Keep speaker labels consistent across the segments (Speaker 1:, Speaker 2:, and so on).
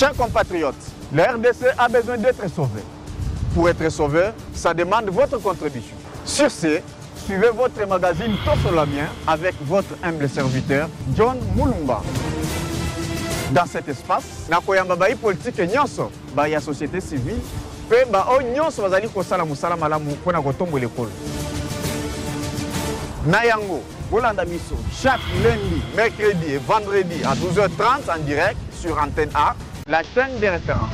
Speaker 1: Chers compatriotes, la RDC a besoin d'être sauvée. Pour être sauvé, ça demande votre contribution. Sur ce, suivez votre magazine Tossolamien avec votre humble serviteur, John Moulumba. Dans cet espace, nakoyamba bayi politique nyonso, bayi société civile, pe ba o nyonso bazali kosala musala malamu pona kotombo l'école. Nayango, Bolanda Biso, chaque lundi, mercredi et vendredi à 12h30 en direct sur Antenne A, la chaîne des références.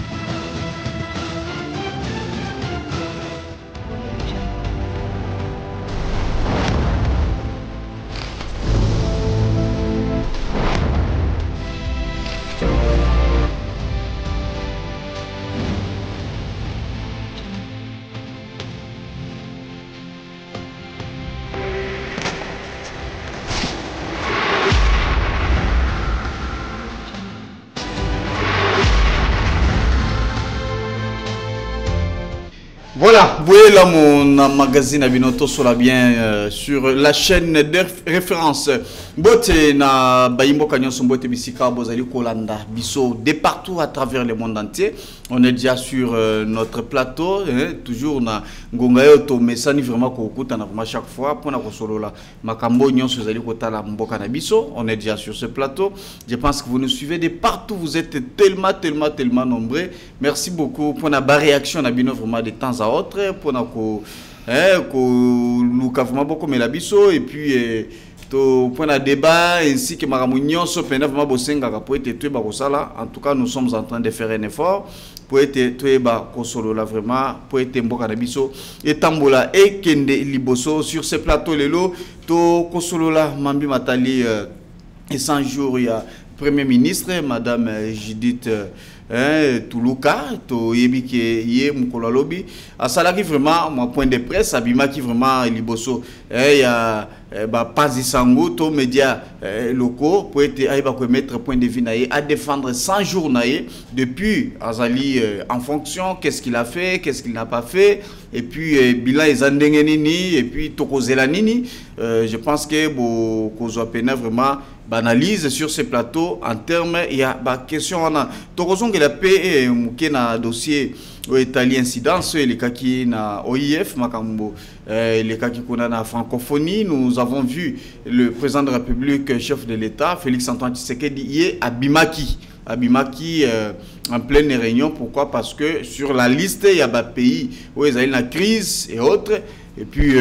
Speaker 2: Voilà, vous voyez là mon magazine Abinoto sur bien sur la chaîne de référence. Bote na Bayimbo Kanyon Sombote Bisika Bozali Kolanda Bisso de partout à travers le monde entier. On est déjà sur notre plateau, toujours na Ngongayo to mesani vraiment kokuta na vraiment chaque fois pour na kosolo la makambo nyon sozali kotala mboka na biso. On est déjà sur ce plateau. Je pense que vous nous suivez de partout, vous êtes tellement nombreux. Merci beaucoup pour na ba réaction na bino vraiment de temps à autre pour na ko nous vraiment beaucoup mais la biso et puis pour un débat ainsi que Maramounion so pena vraiment bosenga pour être tué bakosala. En tout cas nous sommes en train de faire un effort pour être tué bakosolo là vraiment pour être mboka na biso et tambola et kende liboso sur ce plateau lelo to kosolo là mambi matali et 100 jours il y a Premier ministre madame Judith Toulouka to yebike ye mukolo lobi a salari vraiment mon point de presse abima qui vraiment liboso ya pas isango to médias locaux pour être aiba ko mettre point de vue naé à défendre 100 jours naé depuis Azali en fonction qu'est-ce qu'il a fait qu'est-ce qu'il n'a pas fait et puis bilan ezandenge nini et puis tokozela nini je pense que bo kozo pena vraiment banalise sur ce plateau en termes il y a question on a tokozong la paix muke na dossier italien incidence les cas qui na OIF makambo les cas qui kuna na francophonie. Nous avons vu le président de la République chef de l'État Félix Antoine Tshisekedi hier à Bimaki en pleine réunion. Pourquoi? Parce que sur la liste il y a des pays où ils ont une crise et autres. Et puis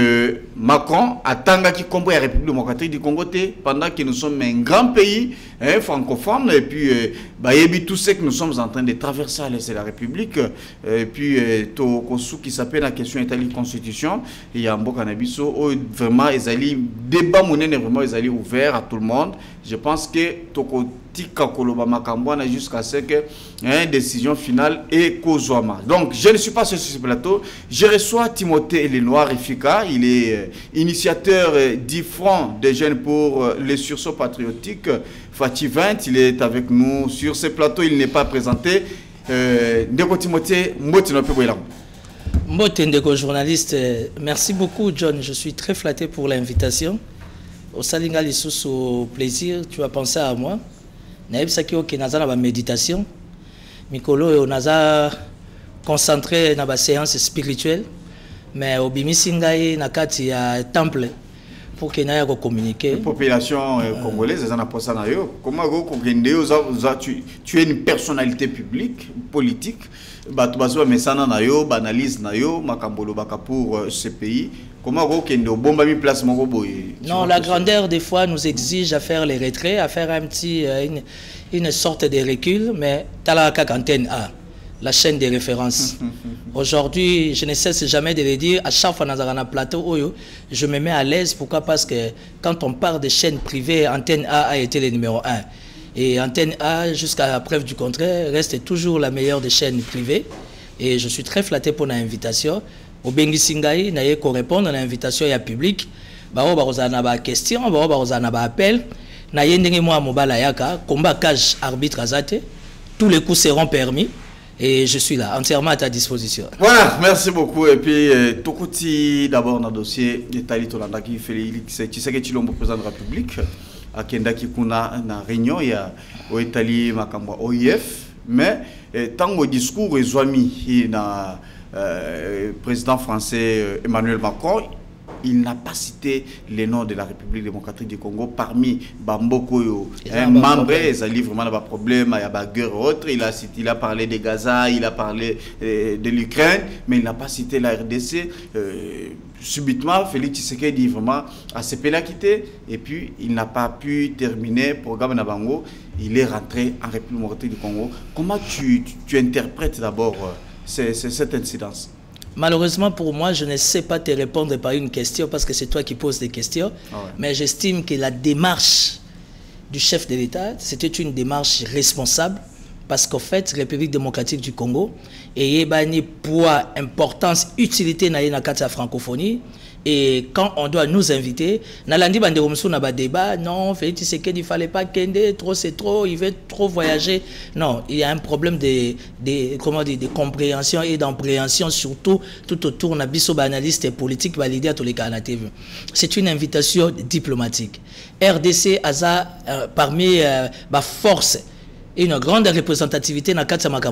Speaker 2: Macron a qui comprend la République démocratique du Congo pendant que nous sommes un grand pays francophone et puis tout ce que nous sommes en train de traverser à l'est de la République et puis tout qui s'appelle la question Italie constitution il y a un beau cannabis vraiment ils allaient débat monnaie vraiment ils allaient ouvert à tout le monde. Je pense que jusqu'à ce que décision finale est Kozouama. Donc je ne suis pas sur ce plateau. Je reçois Timothée Lenoir Ifika. Il est initiateur du Front des jeunes pour les sursauts patriotiques Fati 20. Il est avec nous sur ce plateau. Il n'est pas présenté. Ndeko Timothée
Speaker 3: Mbote Ndeko journaliste. Merci beaucoup John. Je suis très flatté pour l'invitation. Au Salinga Lissous, au plaisir, tu as pensé à moi. Naïbsaki au Kenaza na méditation. Mikolo on a concentré na ba séance spirituelle. Mais au Bimisingaï nakati ya temple pour que naïa communiquer. La
Speaker 2: population congolaise, en a posé na yo. Comment tu es une personnalité publique, politique. Batubazo mesana na yo, banalise na yo, makambolo baka pour ce pays. Comment place
Speaker 3: non, la grandeur des fois nous exige à faire les retraits, à faire une sorte de recul, mais Talaka Antenne A, la chaîne des références. Aujourd'hui, je ne cesse jamais de le dire, à chaque fois dans un plateau, je me mets à l'aise. Pourquoi? Parce que quand on parle de chaînes privées, Antenne A été le numéro 1. Et Antenne A, jusqu'à la preuve du contraire, reste toujours la meilleure des chaînes privées. Et je suis très flatté pour l'invitation. Au Bengi Singaï, n'a pas répondre à l'invitation publique. Baro barozana ba question, baro barozana ba appel. Na yendenge moi mobala yaka, combat cage arbitre azate. Tous les coups seront permis et je suis là entièrement à ta disposition.
Speaker 2: Voilà, merci beaucoup et puis Tokoti d'abord dans le dossier Italie Tolanda qui Félix Tshisekedi Tshilombo président de la République à Kenda qui kuna na réunion il y a au Italie makamba OIF Mais tant que discours est mis dans président français Emmanuel Macron, il n'a pas cité les noms de la République démocratique du Congo parmi Bamboko, un membre, ça livre vraiment pas problème, il y a pas guerre autre. Il a parlé de Gaza, il a parlé de l'Ukraine, mais il n'a pas cité la RDC. Subitement, Félix Tshisekedi vraiment a CPLA quitté et puis il n'a pas pu terminer le programme Nabango. Il est rentré en République démocratique du Congo. Comment tu interprètes d'abord cette incidence?
Speaker 3: Malheureusement pour moi, je ne sais pas te répondre par une question parce que c'est toi qui poses des questions. Ah ouais. Mais j'estime que la démarche du chef de l'État, c'était une démarche responsable parce qu'en fait, République démocratique du Congo, et bani poids, importance, utilité dans la francophonie. Et quand on doit nous inviter, Nalandi Banderomsou n'a pas débat, non, Félix Tshisekedi, il ne fallait pas kende, trop c'est trop, il veut trop voyager. Non, il y a un problème de compréhension et d'appréhension, surtout tout autour de biso analystes politiques validés à tous les cas à la TV. C'est une invitation diplomatique. RDC a parmi force une grande représentativité dans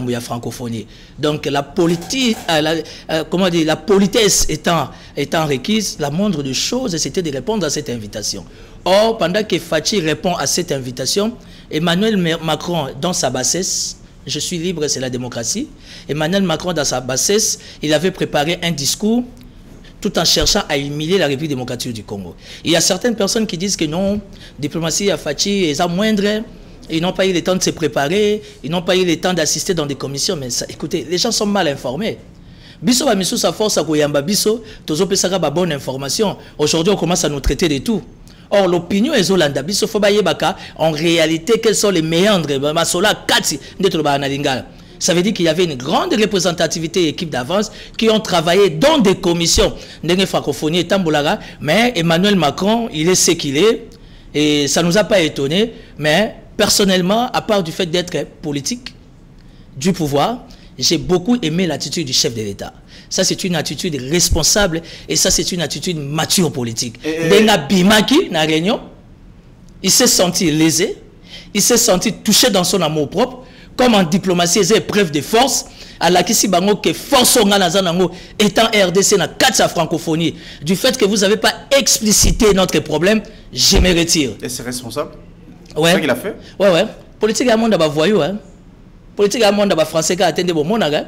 Speaker 3: la francophonie. Donc la politique, la politesse étant requise, la moindre des choses, c'était de répondre à cette invitation. Or, pendant que Fachi répond à cette invitation, Emmanuel Macron, dans sa bassesse, je suis libre, c'est la démocratie, Emmanuel Macron, dans sa bassesse, il avait préparé un discours tout en cherchant à humilier la République démocratique du Congo. Il y a certaines personnes qui disent que non, diplomatie à Fachi est moindre. Ils n'ont pas eu le temps de se préparer, ils n'ont pas eu le temps d'assister dans des commissions. Mais ça, écoutez, les gens sont mal informés. Biso va misu sa force à Koyamba Biso, tozo pesaka ba bonne information. Aujourd'hui, on commence à nous traiter de tout. Or, l'opinion est Zolanda Biso Fobaye Baka, en réalité, quels sont les méandres, Masola Katsi, ça veut dire qu'il y avait une grande représentativité équipe d'avance qui ont travaillé dans des commissions de francophonie et Tamboulaga. Mais Emmanuel Macron, il est ce qu'il est. Et ça ne nous a pas étonnés. Mais personnellement, à part du fait d'être politique, du pouvoir, j'ai beaucoup aimé l'attitude du chef de l'État. Ça, c'est une attitude responsable et ça, c'est une attitude mature politique. Denga Bimaki, na réunion, il s'est senti lésé, il s'est senti touché dans son amour propre. Comme en diplomatie, il y a preuve de force. À la Kissi Bango, que force étant RDC dans 4 francophonie, du fait que vous n'avez pas explicité notre problème, je me retire.
Speaker 2: Et c'est responsable?
Speaker 3: Ouais.
Speaker 2: C'est ça qu'il a fait?
Speaker 3: Ouais, ouais. Politique à monde d'abord voyou, hein. Politique à monde d'abord français qui a atteint bon monde, hein.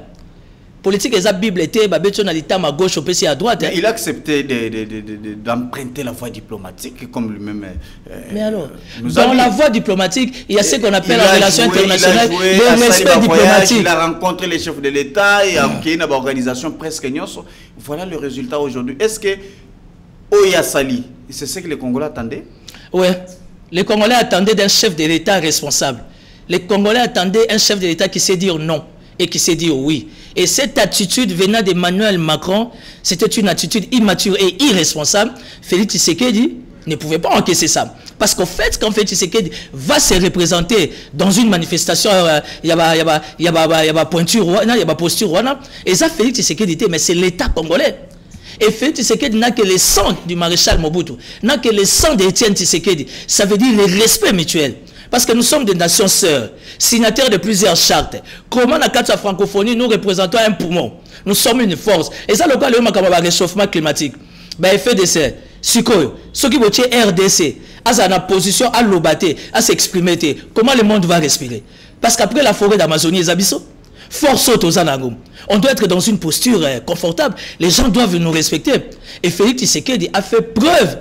Speaker 3: Politique et la Bible était à gauche, au PC à droite. Hein.
Speaker 2: Il a accepté d'emprunter la voie diplomatique comme lui-même.
Speaker 3: Mais alors, dans la voie diplomatique, il y a ce qu'on appelle la relation internationale, le respect diplomatique.
Speaker 2: Il a rencontré les chefs de l'État, il a créé une organisation presque ignoce. Voilà le résultat aujourd'hui. Est-ce que Oya Sali, c'est ce que les Congolais attendaient?
Speaker 3: Oui, les Congolais attendaient d'un chef de l'État responsable. Les Congolais attendaient un chef de l'État qui sait dire non et qui sait dire oui. Et cette attitude venant d'Emmanuel Macron, c'était une attitude immature et irresponsable. Félix Tshisekedi ne pouvait pas encaisser ça. Parce qu'en fait, quand Félix Tshisekedi va se représenter dans une manifestation, il y a pointure, il y a posture, et ça, Félix Tshisekedi dit, mais c'est l'État congolais. Et Félix Tshisekedi n'a que le sang du maréchal Mobutu, n'a que le sang d'Étienne Tshisekedi. Ça veut dire le respect mutuel. Parce que nous sommes des nations sœurs, signataires de plusieurs chartes. Comment dans la francophonie, nous représentons un poumon. Nous sommes une force. Et ça, le cas, le réchauffement climatique. Ben, effet de serre. Ce qui veut RDC, à sa position, à l'obaté, à s'exprimer. Comment le monde va respirer? Parce qu'après la forêt d'Amazonie, les abyssaux, force aux anagos. On doit être dans une posture confortable. Les gens doivent nous respecter. Et Félix Tshisekedi a fait preuve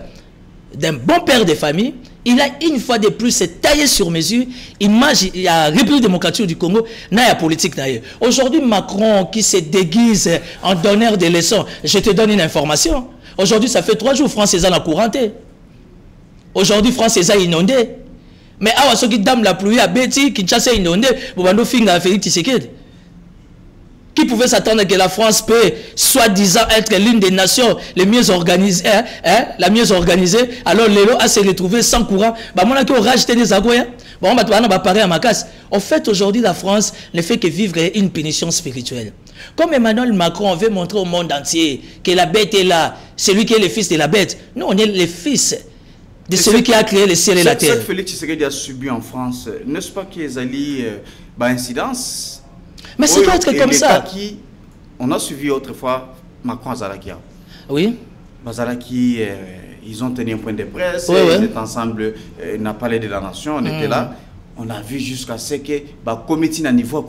Speaker 3: d'un bon père de famille. Il a une fois de plus taillé sur mesure. Imagine, il y a la République démocratique du Congo, il y a la politique d'ailleurs. Aujourd'hui, Macron qui se déguise en donneur de leçons, je te donne une information. Aujourd'hui, ça fait 3 jours, France est en courante. Aujourd'hui, France est inondée. Mais à ce qui dame la pluie à Betty, Kinshasa est inondée, Bobando Finga Félix Tshisekedi. Qui pouvait s'attendre que la France peut, soi-disant, être l'une des nations les mieux organisées, la mieux organisée, alors l'élo a se retrouvé sans courant. On a rajouté des agoyens. On va parler à ma casse. En fait, aujourd'hui, la France ne fait que vivre une punition spirituelle. Comme Emmanuel Macron veut montrer au monde entier que la bête est là, c'est lui qui est le fils de la bête. Nous, on est les fils de celui qui a créé le ciel et la terre.
Speaker 2: Cette Félix Tshisekedi a subi en France, n'est-ce pas qu'ils allaient incidence?
Speaker 3: Mais c'est doit être comme ça.
Speaker 2: On a suivi autrefois Macron à Zalakia.
Speaker 3: Oui.
Speaker 2: Bazalaki, ils ont tenu un point de presse,
Speaker 3: oui,
Speaker 2: ils étaient ensemble, on a parlé de la nation, on était là. On a vu jusqu'à ce que le comité à niveau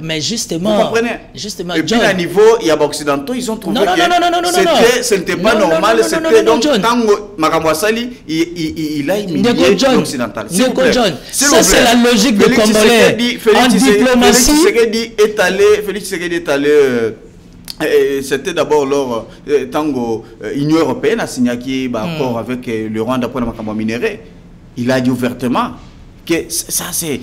Speaker 3: mais justement,
Speaker 2: vous comprenez?
Speaker 3: Justement,
Speaker 2: et puis à niveau il y a occidentaux, ils ont trouvé que ce n'était pas normal, c'était donc tant Makamwasali il a humilié l'occidental.
Speaker 3: Ça c'est la logique de Congolais en diplomatie.
Speaker 2: Félix Tshisekedi est allé c'était d'abord lors tango Union européenne a signé un accord avec le Rwanda pour le Makamwa minéré. Il a dit ouvertement que ça c'est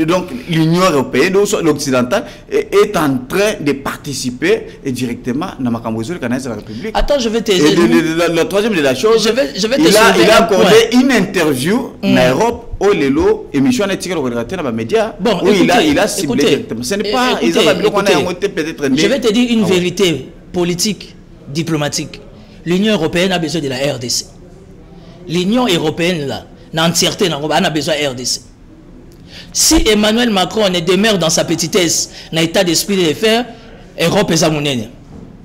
Speaker 2: donc l'Union européenne, l'occidental est en train de participer directement dans ma camboise de la République.
Speaker 3: Attends, je vais te dire.
Speaker 2: La troisième de la chose,
Speaker 3: il
Speaker 2: a accordé une interview en Europe au Lelo émission éthique regardée dans les médias où il a ciblé directement. Ce n'est pas
Speaker 3: je vais te dire une vérité politique, diplomatique. L'Union européenne a besoin de la RDC. L'Union européenne là l'entièreté on a besoin de RDC. Si Emmanuel Macron ne demeure dans sa petitesse, dans l'état d'esprit de le faire, l'Europe est à mon aîné.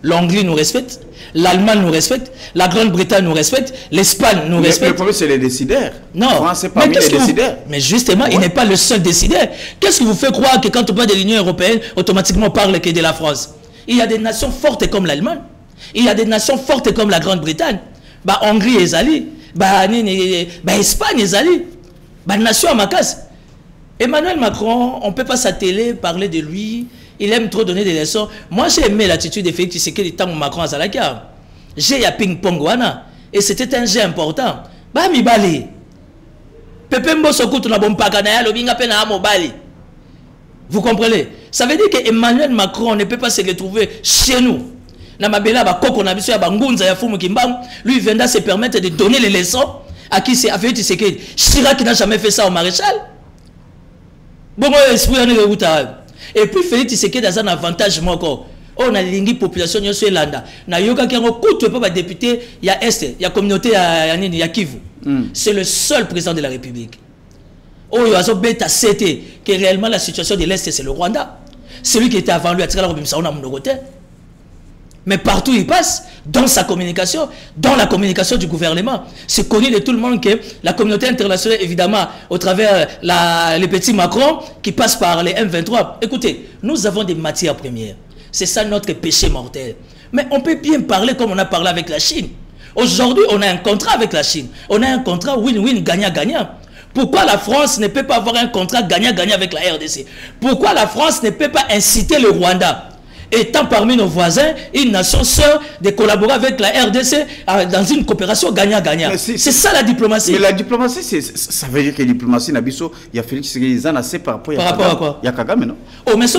Speaker 3: L'Angleterre nous respecte, l'Allemagne nous respecte, la Grande-Bretagne nous respecte, l'Espagne nous respecte.
Speaker 2: Le problème c'est les décideurs.
Speaker 3: Non, mais justement, il n'est pas le seul décideur. Qu'est-ce qui vous fait croire que quand on parle de l'Union européenne, automatiquement on parle que de la France? Il y a des nations fortes comme l'Allemagne, il y a des nations fortes comme la Grande-Bretagne, Hongrie et Zali. Espagne et Zali, nation à ma casse. Emmanuel Macron, on ne peut pas s'atteler, parler de lui, il aime trop donner des leçons. Moi j'ai aimé l'attitude de Félix Tshisekedi tant Macron à Zalakia. J'ai ya ping-pong wana, et c'était un jeu important. Mi bali. Pepe Mboso kutu na bompaka na ya lobinga pe na mobali. Vous comprenez? Ça veut dire que Emmanuel Macron ne peut pas se retrouver chez nous. Lui il viendra se permettre de donner les leçons à qui c'est Félix Tshisekedi. Chirac n'a jamais fait ça au maréchal. Et puis Félix Tshisekedi a un avantage encore. On a une population de Landa. Na yoka qui a un député, il y a Est, il y a communauté, il y a Kivu. C'est le seul président de la République. Oh, il y a que réellement la situation de l'Est c'est le Rwanda. Celui qui était avant lui a tiré la Robinson à Monogoté. Mais partout il passe, dans sa communication, dans la communication du gouvernement, c'est connu de tout le monde que la communauté internationale, évidemment, au travers les petits Macron, qui passent par les M23. Écoutez, nous avons des matières premières. C'est ça notre péché mortel. Mais on peut bien parler comme on a parlé avec la Chine. Aujourd'hui, on a un contrat avec la Chine. On a un contrat win-win, gagnant-gagnant. Pourquoi la France ne peut pas avoir un contrat gagnant-gagnant avec la RDC? Pourquoi la France ne peut pas inciter le Rwanda, étant parmi nos voisins, une nation sœur, de collaborer avec la RDC dans une coopération gagnant-gagnant? C'est ça la diplomatie.
Speaker 2: Mais la diplomatie, ça veut dire que la diplomatie, il y a Félix Tshisekedi par rapport
Speaker 3: à quoi?
Speaker 2: Il y a Kagame, non?
Speaker 3: Oh, mais ce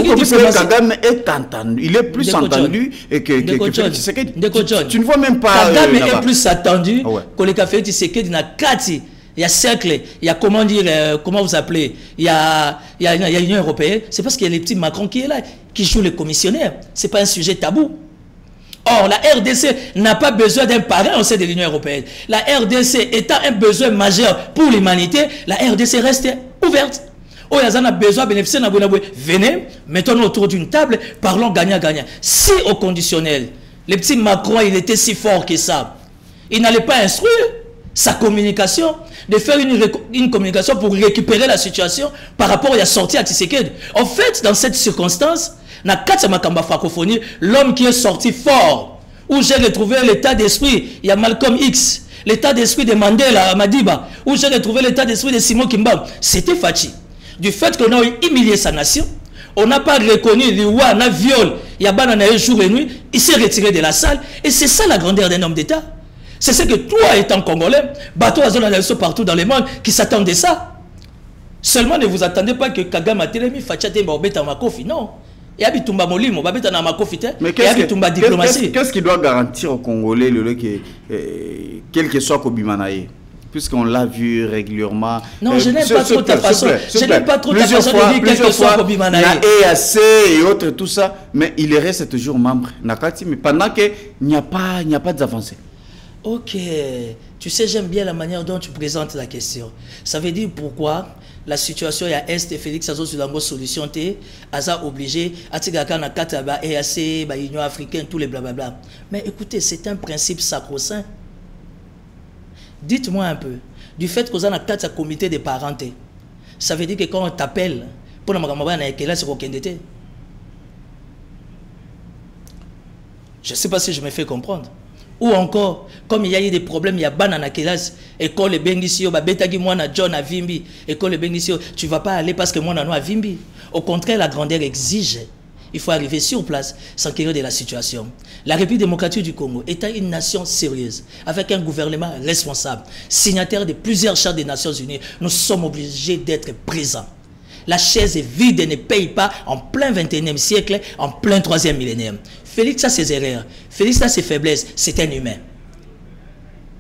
Speaker 2: Kagame est entendu. Il est plus entendu que Félix Tshisekedi. Tu ne vois même pas.
Speaker 3: Kagame est plus attendu que le Félix Tshisekedi n'a Kati. Il y a cercle, il y a comment dire, comment vous appelez, il y a l'Union européenne. C'est parce qu'il y a les petits Macron qui est là, qui joue les commissionnaires. Ce n'est pas un sujet tabou. Or, la RDC n'a pas besoin d'un parrain au sein de l'Union européenne. La RDC étant un besoin majeur pour l'humanité, la RDC reste ouverte. Oh, il y a besoin de bénéficier. Venez, mettons-nous autour d'une table, parlons gagnant-gagnant. Si au conditionnel, le petit Macron, il était si fort que ça, il n'allait pas instruire sa communication, de faire une communication pour récupérer la situation par rapport à la sortie à Tshisekedi. En fait, dans cette circonstance, dans la francophonie, l'homme qui est sorti fort, où j'ai retrouvé l'état d'esprit, il y a Malcolm X, l'état d'esprit de Mandela, Madiba, où j'ai retrouvé l'état d'esprit de Simon Kimba, c'était Fachi. Du fait qu'on a humilié sa nation, on n'a pas reconnu le viol, il y a banana jour et nuit, il s'est retiré de la salle, et c'est ça la grandeur d'un homme d'État. C'est ce que toi, étant Congolais, bateau à zone partout dans le monde, qui s'attendent à ça. Seulement, ne vous attendez pas que Kagame a télémi, Fachate Mbobeta Makofi, non. Et Abitumba Molimo, Babeta na Makofi, et Abitumba diplomatie.
Speaker 2: Qu'est-ce qui doit garantir aux Congolais, quel que soit Kobimanaye? Puisqu'on l'a vu régulièrement.
Speaker 3: Non, je n'aime pas trop ta façon. Je n'aime pas trop ta façon de dire quel que soit Kobimanaye.
Speaker 2: Il y a EAC et autres, tout ça, mais il reste toujours membre. Mais pendant qu'il n'y a pas d'avancée.
Speaker 3: Ok, Tu sais, j'aime bien la manière dont tu présentes la question. Ça veut dire pourquoi la situation il y a Est et Félix Azo sur la solution Aza obligé à Tigakana Kataba EAC, Union africaine, tous les blablabla. Mais écoutez, c'est un principe sacro-saint. Dites-moi un peu, du fait qu'on a un comité de parenté, ça veut dire que quand on t'appelle pour la je ne sais pas si je me fais comprendre. Ou encore, comme il y a eu des problèmes, il y a banana kelas, école et bengisio, betagi moi na John à Vimbi, école et bengisio, tu ne vas pas aller parce que moi na à Vimbi. Au contraire, la grandeur exige. Il faut arriver sur place, s'enquérir de la situation. La République démocratique du Congo est une nation sérieuse, avec un gouvernement responsable, signataire de plusieurs chartes des Nations Unies. Nous sommes obligés d'être présents. La chaise est vide et ne paye pas en plein 21e siècle, en plein 3e millénaire. Félix a ses erreurs, Félix a ses faiblesses, c'est un humain.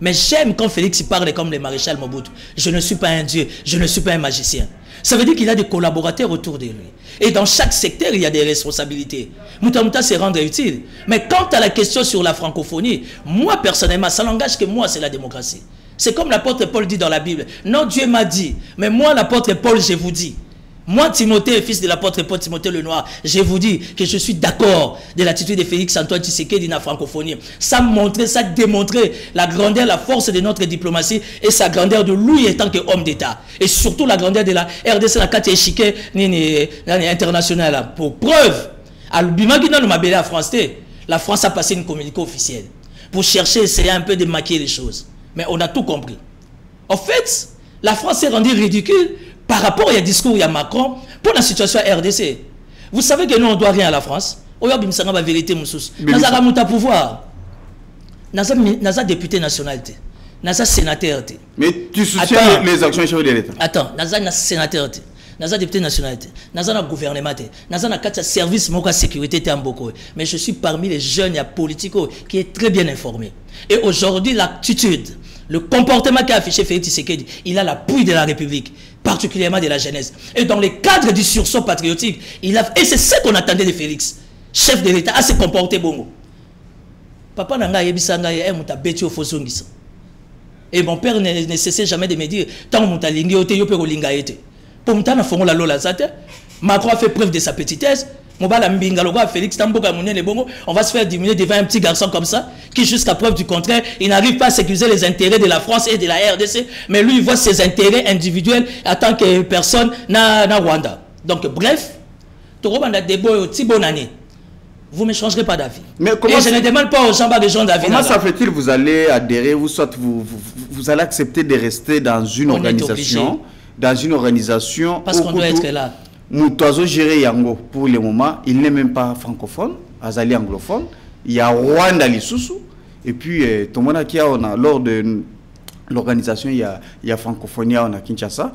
Speaker 3: Mais j'aime quand Félix parle comme le maréchal Mobutu. Je ne suis pas un dieu, je ne suis pas un magicien. Ça veut dire qu'il a des collaborateurs autour de lui. Et dans chaque secteur, il y a des responsabilités. Mouta se rendre utile. Mais quant à la question sur la francophonie, moi personnellement, ça n'engage que moi, c'est la démocratie. C'est comme l'apôtre Paul dit dans la Bible. Non, Dieu m'a dit, mais moi l'apôtre Paul, je vous dis. Moi, Timothée, fils de l'apôtre Paul, Timothée le Noir, je vous dis que je suis d'accord de l'attitude de Félix Antoine Tshisekedi dans la francophonie. Ça montrait, ça démontrait la grandeur, la force de notre diplomatie et sa grandeur de lui en tant qu'homme d'État. Et surtout la grandeur de la RDC, la carte échiquée internationale. Pour preuve, à l'Ubimagina, à France, la France a passé une communiqué officielle pour chercher, essayer un peu de maquiller les choses. Mais on a tout compris. En fait, la France s'est rendue ridicule par rapport au discours il y a Macron pour la situation à RDC. Vous savez que nous on ne doit rien à la France. On a la vérité moussous. Nous avons un pouvoir. Nous avons député nationalité. Nous avons sénateur.
Speaker 2: Mais tu soutiens les actions chefs de l'État.
Speaker 3: Attends, nous avons sénateur. Nous avons député nationalité. Nous avons gouvernement. Nous avons un service de sécurité. Mais je suis parmi les jeunes et politiques qui est très bien informé. Et aujourd'hui, l'attitude, le comportement qu'a affiché Félix Tshisekedi, il a l'appui de la République, particulièrement de la jeunesse. Et dans le cadre du sursaut patriotique, et c'est ce qu'on attendait de Félix, chef de l'État, à se comporter bon. Papa n'a et mon père ne cessait jamais de me dire, tant que Macron a fait preuve de sa petitesse. On va se faire diminuer devant un petit garçon comme ça, qui jusqu'à preuve du contraire, il n'arrive pas à sécuriser les intérêts de la France et de la RDC, mais lui, il voit ses intérêts individuels en tant que personne na Rwanda. Donc, bref, vous ne me changerez pas d'avis. Et je ne demande pas aux gens de gens d'avis.
Speaker 2: Comment ça fait-il vous allez adhérer, ou soit vous allez accepter de rester dans une organisation,
Speaker 3: parce qu'on doit être là.
Speaker 2: Moutazo géré Yango pour le moment, il n'est même pas francophone, azali anglophone. Il y a Rwanda Lisusu et puis tout le monde qui a lors de l'organisation il y a francophonie on a Kinshasa.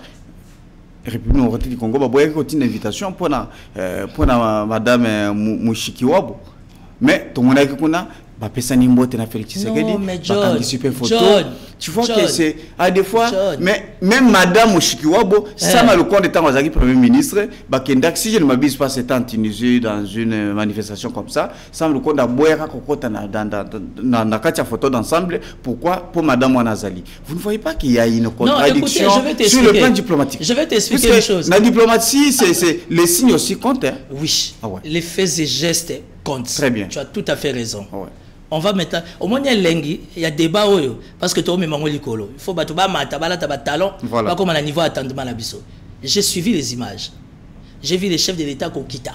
Speaker 2: République démocratique du Congo, bah une invitation pour madame Mushikiwabo. Mais tout le monde qui a bah personne n'importe na Félix Tshisekedi.
Speaker 3: Non, mais John,
Speaker 2: tu vois que c'est à des fois, mais même madame Mushikiwabo, ça m'a le compte étant Wazaki premier ministre, bah Kendak si je ne m'abuse pas c'était en Tunisie dans une manifestation comme ça, ça me le compte à Boyaka Kokota dans quatre photos d'ensemble. Pourquoi pour madame Wanazali? Vous ne voyez pas qu'il y a une contradiction sur le plan diplomatique?
Speaker 3: Je vais t'expliquer une chose.
Speaker 2: La diplomatie, c'est les signes aussi comptent. Hein?
Speaker 3: Oui. Ah ouais. Les faits et gestes comptent.
Speaker 2: Très bien.
Speaker 3: Tu as tout à fait raison.
Speaker 2: Ah ouais.
Speaker 3: On va mettre au moins il y a débat parce que toi même il faut battre talon pas comme à niveau attendement la biso. J'ai suivi les images. J'ai vu les chefs de l'État Kokita.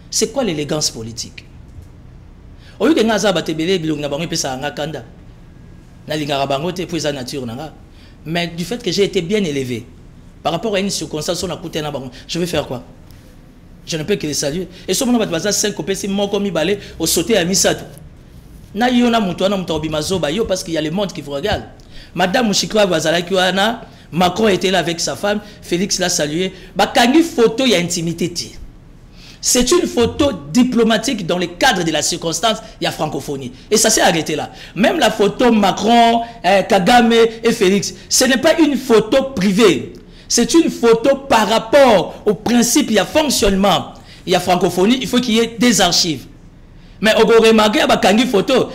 Speaker 3: C'est quoi l'élégance politique? Au lieu que ngaza batebele bilong na bango pesa nga kanda. Na lingara bango te pour sa nature nanga. Mais du fait que j'ai été bien élevé par rapport à une circonstance on a coûté na bango, je vais faire quoi? Je ne peux que les saluer. Et ce moment où 5 copés, moi comme il balait au sauté à Misato. Na yona mutuana mutaobimazo ba yo parce qu'il y a le monde qui vous regarde. Madame Mushikwa Bazala Kiwana, Macron était là avec sa femme, Félix l'a salué. Ba kangi photo il y a intimité. C'est une photo diplomatique dans le cadre de la circonstance, il y a francophonie. Et ça s'est arrêté là. Même la photo Macron, Kagame et Félix, ce n'est pas une photo privée. C'est une photo par rapport au principe, il y a fonctionnement, il y a francophonie, il faut qu'il y ait des archives. Mais on remarque, il y a une photo,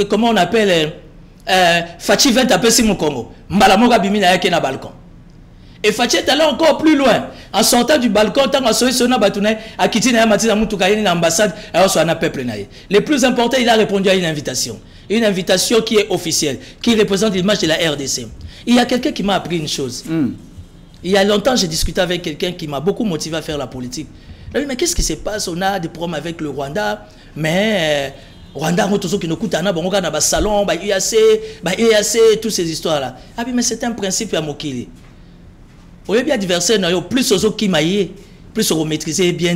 Speaker 3: comment on appelle, Fachi 20 appelle si mon Congo. Mbalamoga bimina yake na balcon. Et Fachi est allé encore plus loin. En sortant du balcon, tant que Sona Batouné, à Kitina Matina Moutoukaïni, l'ambassade, à Oswana Peuple Naï. Le plus important, il a répondu à une invitation. Une invitation qui est officielle, qui représente l'image de la RDC. Il y a quelqu'un qui m'a appris une chose. Il y a longtemps, j'ai discuté avec quelqu'un qui m'a beaucoup motivé à faire la politique. Il m'a dit, mais qu'est-ce qui se passe? On a des problèmes avec le Rwanda, mais Rwanda, on a qui nous coûte un salon, EAC, toutes ces histoires-là. Ah oui, mais c'est un principe à Mokili. Au lieu d'adversaire, plus aux autres qui maillent, plus on maîtriser bien,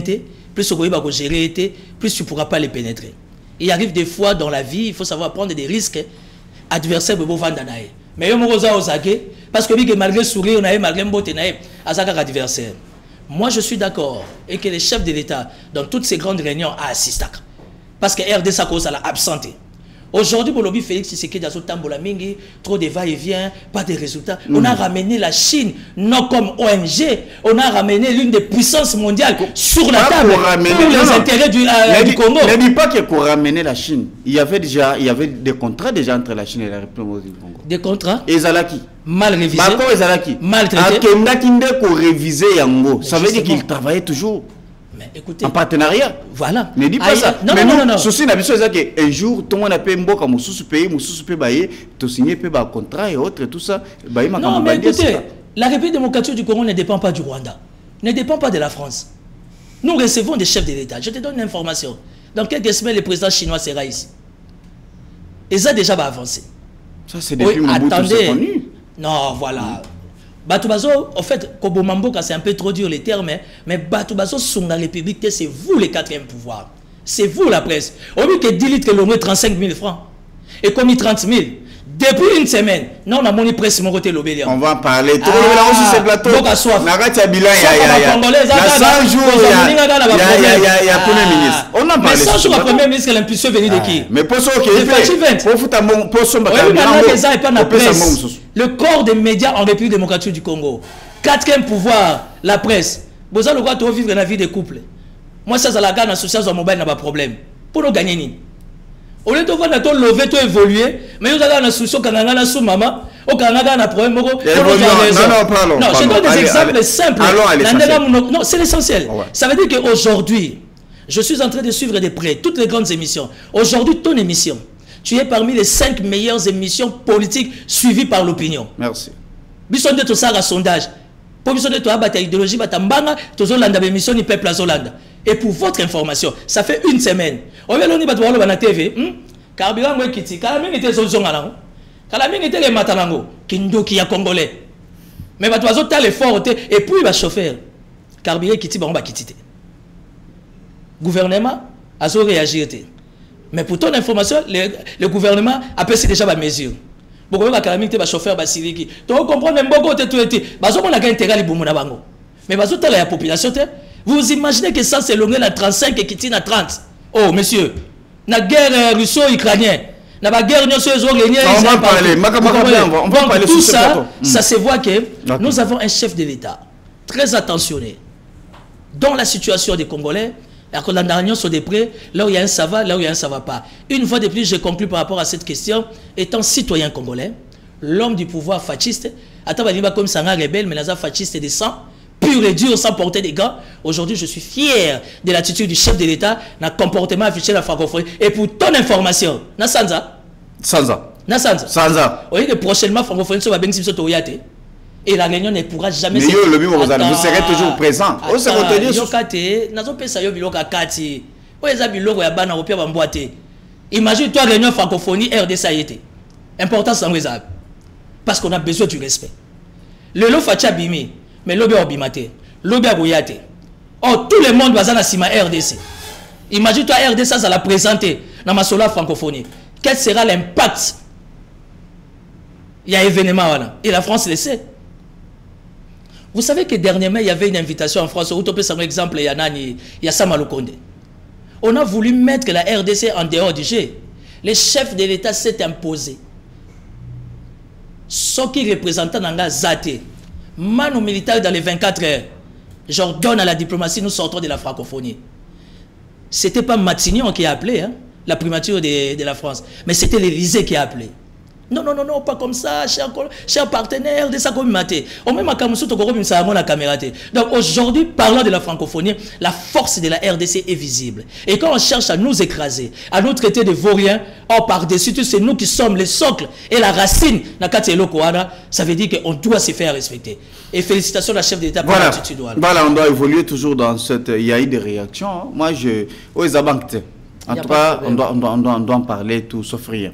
Speaker 3: plus on va gérer, plus tu ne pourras pas les pénétrer. Il arrive des fois dans la vie, il faut savoir prendre des risques. Adversaire, il faut vendre. Mais il y a parce que malgré le sourire, malgré le beauté, adversaire. Moi, je suis d'accord et que les chefs de l'État, dans toutes ces grandes réunions, assistent. Parce que RDC a absenté. Aujourd'hui, pour lobby Félix Tshisekedi a Tambola Mingi, trop de va-et-vient, pas de résultats. On a ramené la Chine, non comme ONG, on a ramené l'une des puissances mondiales sur la table pour les intérêts du Congo.
Speaker 2: Ne dis pas qu'il faut ramener la Chine. Il y avait des contrats déjà entre la Chine et la République du Congo.
Speaker 3: Des contrats
Speaker 2: Ezalaki.
Speaker 3: Mal révisés.
Speaker 2: Mal traités. Ça veut dire qu'il travaillait toujours.
Speaker 3: Écoutez,
Speaker 2: en partenariat.
Speaker 3: Voilà.
Speaker 2: Ne dis pas ça.
Speaker 3: Non,
Speaker 2: mais
Speaker 3: non.
Speaker 2: Souci n'a un jour, tout le monde a payé Mboka, Moussous pays, tu signé un contrat et autres, tout ça.
Speaker 3: Non, mais écoutez, la République démocratique du Congo ne dépend pas du Rwanda, ne dépend pas de la France. Nous recevons des chefs de l'État. Je te donne une information. Dans quelques semaines, le président chinois sera ici. Et ça déjà va avancer.
Speaker 2: Ça, c'est depuis Mobutu, c'est connu.
Speaker 3: Non, voilà. Batoubazo, en fait, Kobomamboka, c'est un peu trop dur les termes, mais Batoubazo sont dans la République, c'est vous le quatrième pouvoir. C'est vous la presse. Au lieu que 10 litres, l'on met 35 000 francs. Et comme 30 000. Depuis une semaine, non, on a mon presse mon côté l'obéliant.
Speaker 2: On va en parler. Tout le monde sur ces plateaux.
Speaker 3: Donc à soif.
Speaker 2: Il y a 100 jours, il y a Premier ministre. On en parle.
Speaker 3: Mais 100 jours, le Premier ministre, l'impulsion venue de qui?
Speaker 2: Mais pour ça,
Speaker 3: le corps des médias en République démocratique du Congo. Quatrième pouvoir, la presse. Vous avez le droit de vivre la vie des couples. Moi, ça, la gagne en association mobile n'a pas de problème. Pour nous gagner, au lieu de voir notre lever, tout évoluer, mais nous avons une solution quand on a sous maman, au Canada, on a un problème. Non, je donne des exemples simples. Non, c'est l'essentiel. Ça veut dire qu'aujourd'hui, je suis en train de suivre de près toutes les grandes émissions. Aujourd'hui, ton émission, tu es parmi les 5 meilleures émissions politiques suivies par l'opinion.
Speaker 2: Merci.
Speaker 3: Bisson de tout ça à sondage. Pour bisson de tout ça, idéologie, batambanga, tout ça, l'anda émission, ni peuple à Zolanda. Et pour votre information, ça fait une semaine. On vient de voir la TV. Carburant, moi, qui Calamine était solution à l'ango. Calamine était les matalango. Kindo qui a congolais. Mais bah, tu as l'effort. Et puis, il va chauffeur. Carburant qui va quitter. Gouvernement a réagi. Mais pour ton information, le gouvernement a pris déjà la mesure. Beaucoup de Calamine était chauffeur. Tu comprends même beaucoup de tout. On a intérêt à l'iboumouna. Mais la population. Vous imaginez que ça, c'est l'onglet à 35 et qui tient à 30. Oh, monsieur, la guerre russo-ukrainienne, la guerre russo-ukrainienne,
Speaker 2: on va parler
Speaker 3: tout ça, ça se voit que nous avons un chef de l'État très attentionné dans la situation des Congolais. Alors que la dernière sont des prêts, là où il y a un ça va, là où il y a un ça va pas. Une fois de plus, je conclue par rapport à cette question. Étant citoyen congolais, l'homme du pouvoir fasciste, attends, comme Sanga rebelle, mais la fasciste de sang, pur et dur, sans porter des gants. Aujourd'hui, je suis fier de l'attitude du chef de l'État, dans le comportement affiché de la francophonie. Et pour ton information, Nassanza.
Speaker 2: Sanza.
Speaker 3: Oui, que prochainement, francophonie sera bien si et la réunion ne pourra jamais
Speaker 2: se faire. Vous serez toujours présent.
Speaker 3: On se retenir sur imagine toi, réunion francophonie, RDC a été. Importance sans réserve. Parce qu'on a besoin du respect. Le lot Fatia Bimi. Mais l'obé obimate, l'obé aboyate. Oh, tout le monde va dans la RDC. Imagine-toi RDC, ça l'a présenté dans ma sola francophonie. Quel sera l'impact? Il y a un événement là. Et la France le sait. Vous savez que dernièrement, il y avait une invitation en France. Où tu peux savoir un exemple, il y a Sama Lukonde. On a voulu mettre la RDC en dehors du jeu. Le chef de l'État s'est imposé. Ce qui représente dans Zate. Manu militaire dans les 24 heures. J'ordonne à la diplomatie, nous sortons de la francophonie. C'était pas Matignon qui a appelé, hein, la primature de la France, mais c'était l'Élysée qui a appelé. Non, non, non, non, pas comme ça, cher partenaire, de ça comme maté. Au même la caméra. Donc aujourd'hui, parlant de la francophonie, la force de la RDC est visible. Et quand on cherche à nous écraser, à nous traiter de vauriens, oh, par-dessus tout, c'est nous qui sommes les socles et la racine, ça veut dire qu'on doit se faire respecter. Et félicitations à la chef de l'État pour l'attitude.
Speaker 2: Voilà, on doit évoluer toujours dans cette... Il y a eu des réactions. Hein. Moi, je... Oh, en tout cas, on doit en parler tout sauf rien.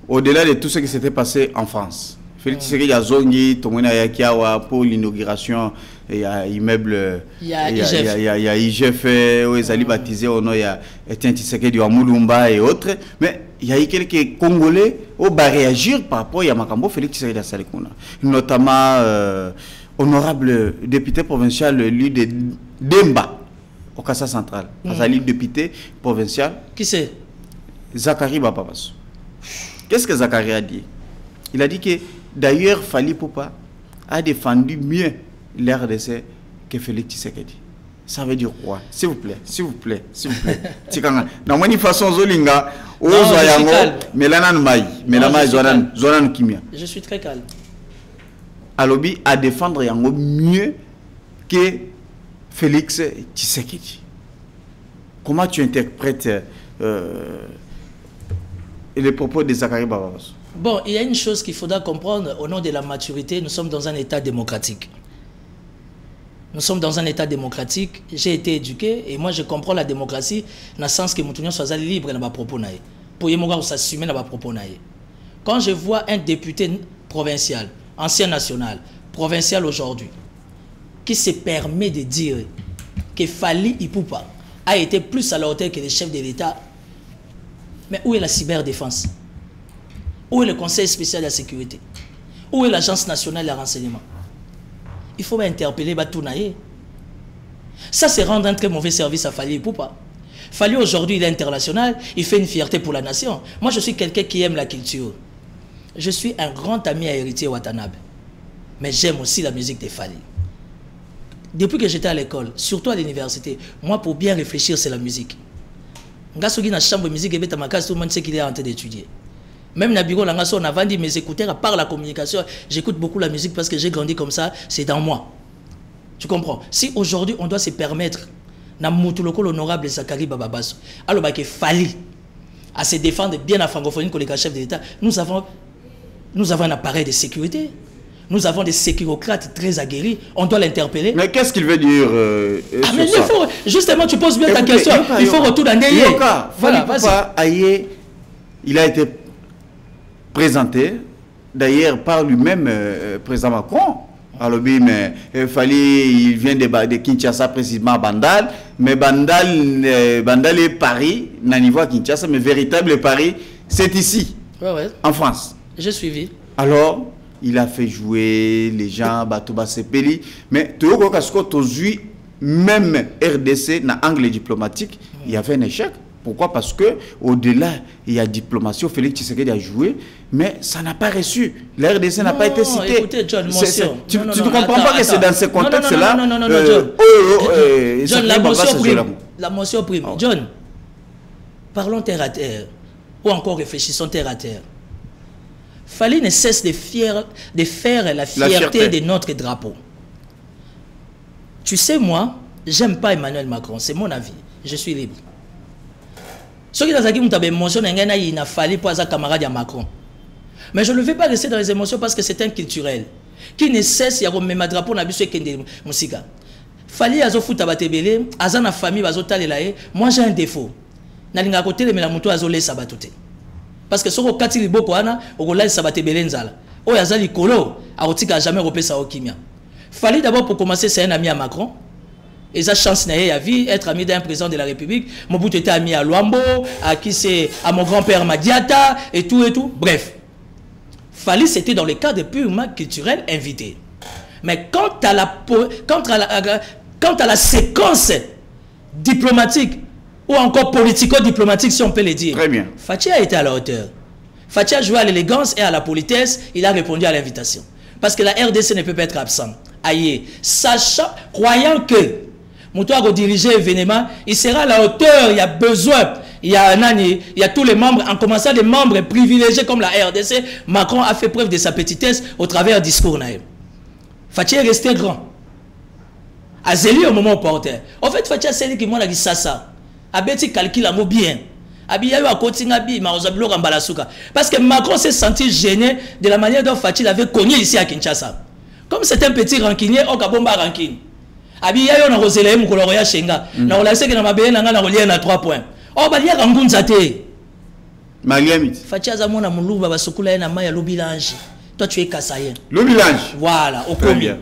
Speaker 2: Au-delà de tout ce qui s'était passé en France, Félix Tshisekedi a zongi, Tomona Yakiawa pour l'inauguration, il y a immeuble, il y a IGF, où ils allaient baptiser au nom, il y a Etienne Tshisekedi à Moulumba et autres, mais il y a eu quelques Congolais qui ont réagi par rapport à Makambo Félix Tshisekedi à Salikuna, notamment honorable député provincial, lui de Demba, au Kassa Central, Azali député provincial.
Speaker 3: Qui c'est?
Speaker 2: Zakari Bababasso. Qu'est-ce que Zakari a dit? Il a dit que d'ailleurs Fali Poupa a défendu mieux l'RDC que Félix Tshisekedi. Ça veut dire quoi? S'il vous plaît, s'il vous plaît, s'il vous plaît. Dans une façon Zolinga,
Speaker 3: je suis très calme.
Speaker 2: Alobi à défendre Yango mieux que Félix Tshisekedi. Comment tu interprètes les propos de Zakari Bababasso?
Speaker 3: Bon, il y a une chose qu'il faudra comprendre au nom de la maturité. Nous sommes dans un état démocratique. Nous sommes dans un état démocratique. J'ai été éduqué et moi je comprends la démocratie dans le sens que nous soit libre dans ma propos. Pour y s'assumer dans ma propos. Quand je vois un député provincial, ancien national, provincial aujourd'hui, qui se permet de dire que Fali Ipupa a été plus à la hauteur que les chefs de l'État, mais où est la cyberdéfense? Où est le Conseil spécial de la sécurité? Où est l'Agence nationale de renseignement? Il faut interpeller Batounaye. Ça, c'est rendre un très mauvais service à Fali Ipupa. Fali, aujourd'hui, il est international, il fait une fierté pour la nation. Moi, je suis quelqu'un qui aime la culture. Je suis un grand ami à Héritier Watanabe. Mais j'aime aussi la musique de Fali. Depuis que j'étais à l'école, surtout à l'université, moi, pour bien réfléchir, c'est la musique. Ngasogi na chambre de musique, tout le monde sait qu'il est en train d'étudier. Même na bureau, on a vendu mes écouteurs, à part la communication, j'écoute beaucoup la musique parce que j'ai grandi comme ça, c'est dans moi. Tu comprends? Si aujourd'hui on doit se permettre, na Moutuloko l'honorable Zakari Bababasso, alors qu'il fallait à se défendre bien la francophonie que les chefs de l'État, nous avons un appareil de sécurité. Nous avons des sécurocrates très aguerris. On doit l'interpeller.
Speaker 2: Mais qu'est-ce qu'il veut dire
Speaker 3: mais il faut, justement, tu poses bien ta question. Il faut retourner à
Speaker 2: voilà, vas-y. Il a été présenté, d'ailleurs, par lui-même, président Macron. Alors, mais il vient de Kinshasa, précisément à Bandal. Mais Bandal est Paris, n'a niveau à Kinshasa, mais véritable Paris, c'est ici, en France.
Speaker 3: J'ai suivi.
Speaker 2: Alors, il a fait jouer les gens, Batouba Sepeli, mais tout le monde, même RDC, dans l'angle diplomatique, il y avait un échec. Pourquoi? Parce que au-delà, il y a diplomatie, Félix Tshisekedi a joué, mais ça n'a pas reçu. La RDC n'a pas été citée.
Speaker 3: Écoutez, John,
Speaker 2: tu ne comprends pas que c'est dans ce contexte-là.
Speaker 3: Non, John. John, la motion prime. Oh. John, parlons terre à terre, ou encore réfléchissons terre à terre. Fallait ne cesse de faire la fierté de notre drapeau. Tu sais, moi, j'aime pas Emmanuel Macron, c'est mon avis. Je suis libre. Ce qui est émotion, il a fallu pour un camarade à Macron. Mais je ne vais pas rester dans les émotions parce que c'est un culturel. Qui ne cesse, il y a un drapeau, il y a musique. Fallait à Zofouta Batebele, à la famille, moi j'ai un défaut. Je n'ai côté de la moto à Zolé Sabatoté. Parce que si on a un boko, on a Sabatebele Nzala. On a un colo, on a jamais repéré ça au Kimia. Fallait d'abord pour commencer, c'est un ami à Macron. Et ça chance à vie, être ami d'un président de la République. Mobutu était ami à Luambo, à qui c'est à mon grand-père Madiata, et tout et tout. Bref. Fallait c'était dans le cadre purement culturel invité. Mais quant à la séquence diplomatique, ou encore politico-diplomatique, si on peut le dire.
Speaker 2: Très bien.
Speaker 3: Fachi a été à la hauteur. Fachi a joué à l'élégance et à la politesse. Il a répondu à l'invitation. Parce que la RDC ne peut pas être absente. Aïe. Sachant, croyant que Moutou a redirigé l'événement, il sera à la hauteur. Il y a besoin il y a tous les membres, en commençant des membres privilégiés comme la RDC. Macron a fait preuve de sa petitesse au travers du discours. Fatih est resté grand. Azeli au moment opportun. En fait, Fatih a celle qui m'a dit ça. Abeti calcule à bien. Abiyayo a continué à bien, parce que Macron s'est senti gêné de la manière dont Fatih l'avait cogné ici à Kinshasa. Comme c'est un petit rancunier, on a bomba rancune. Abiyayo na rosele mu koloroya shenga. Na relaxé que na mabeye na nga na relier na 3 points. Oh ba lia rangunza te.
Speaker 2: Mariamit.
Speaker 3: Fatih azamona muluba basukula na maya lobilange. Toi tu es Kassayen.
Speaker 2: Lobilange.
Speaker 3: Voilà, au combien.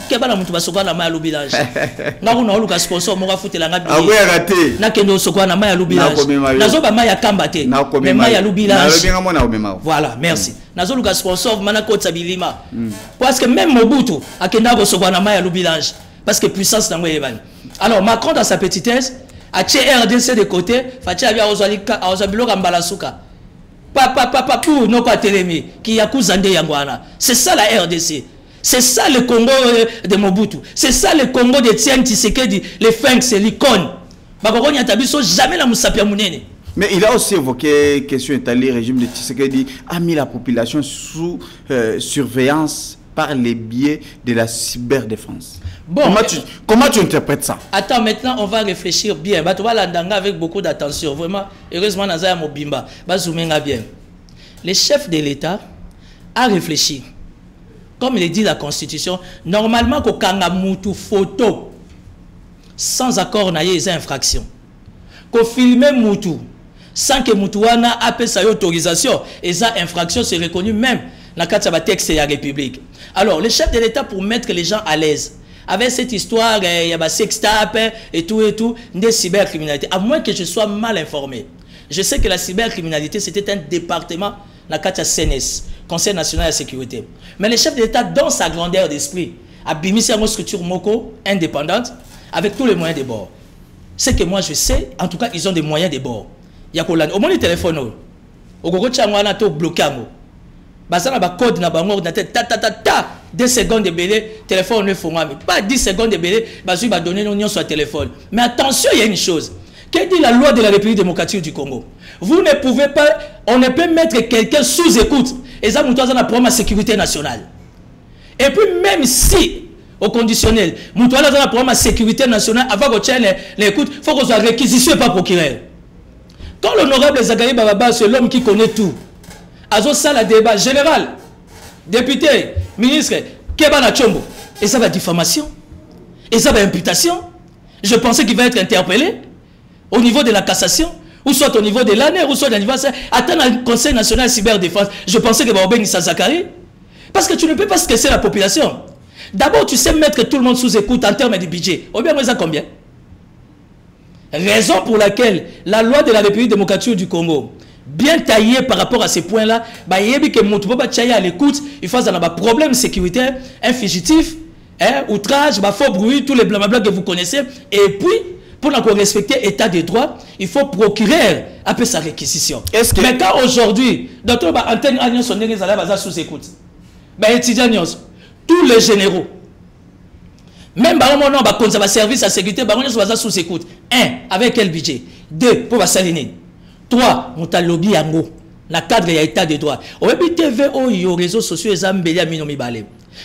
Speaker 3: Keba na mutu basukula na maya lobilange. Na ko na oluka sponsor mo ka futela nga bi.
Speaker 2: Ah ouais raté.
Speaker 3: Na kendo sukula na maya lobilange. Nazo ba maya kamba te. Mais maya lobilange. Voilà, merci. Nazo luka sponsor mana ko tsabilima. Parce que même Mobutu akenda ko sukula na maya lobilange. Parce que puissance dans le. Alors Macron dans sa petitesse a tué RDC de côté, Fatih a ozabilo kambalasuka. Papa pour nos télémi qui a cousandé Yangwana. C'est ça la RDC. C'est ça le Congo de Mobutu. C'est ça le Congo de Tien Tshisekedi, les Feng, c'est l'icône. Bakoko Nyatabiso jamais la Moussapia Mounene.
Speaker 2: Mais il a aussi évoqué question étalée, le régime de Tshisekedi a mis la population sous surveillance par les biais de la cyberdéfense. Bon, comment tu interprètes ça?
Speaker 3: Attends, maintenant on va réfléchir bien. Tu vas l'andanga avec beaucoup d'attention. Vraiment, heureusement, Nazaya Mobimba, bien. Le chef de l'État a réfléchi. Comme il dit la Constitution, normalement, quand on a une photo sans accord, on a des infractions. Quand on filme Moutou sans que Moutouana appelle sa autorisation, et ça, infraction, c'est reconnu même dans le cadre de texte de la République. Alors, le chef de l'État, pour mettre les gens à l'aise, avec cette histoire, il y a des sextapes et tout, des cybercriminalités, à moins que je sois mal informé. Je sais que la cybercriminalité, c'était un département dans le cadre de CNS, Conseil national de la sécurité. Mais le chef de l'État, dans sa grandeur d'esprit, a bimissé une structure MOCO indépendante, avec tous les moyens de bord. C'est que moi, je sais, en tout cas, ils ont des moyens de bord. Il y a au moins les téléphones, au Gogo Tchangwana, au bloqué. Basana ba code na bango ordinateur ta 2 secondes de belé téléphone ne font pas 10 secondes de belé basu ba donner l'union sur téléphone. Mais attention, il y a une chose. Qu'est dit la loi de la République démocratique du Congo? Vous ne pouvez pas, on ne peut mettre quelqu'un sous écoute. Et ça, nous avons un problème de sécurité nationale. Et puis même si au conditionnel, nous avons un problème de sécurité nationale avant qu'on tienne l'écoute, il faut qu'on soit réquisitionné par procureur. Quand l'honorable Zagaï Bababa, c'est l'homme qui connaît tout. Azo Sala débat général, député, ministre, Kebana Chombo. Et ça va diffamation. Et ça va imputation. Je pensais qu'il va être interpellé au niveau de la cassation, ou soit au niveau de l'ANER, ou soit au niveau de atteindre le Conseil national de cyberdéfense. Je pensais que Baobé Nissa Zakari. Parce que tu ne peux pas stresser la population. D'abord, tu sais mettre tout le monde sous écoute en termes de budget. Ou bien, moi, ça combien? Raison pour laquelle la loi de la République démocratique du Congo, bien taillé par rapport à ces points-là, à l'écoute, il faut avoir un problème sécuritaire, un fugitif, outrage, faux bruit, tous les blablabla que vous connaissez. Et puis, pour respecter l'état des droits, il faut procurer un peu sa réquisition. Mais quand aujourd'hui, docteur Antenne Agnon sont sous écoute, étudiants, tous les généraux, même si on service à sécurité, on sous écoute. 1. Avec quel budget? 2. Pour saliner. 3. On a lobby yango. La cadre y a état de droit. Au TV, aux réseaux sociaux,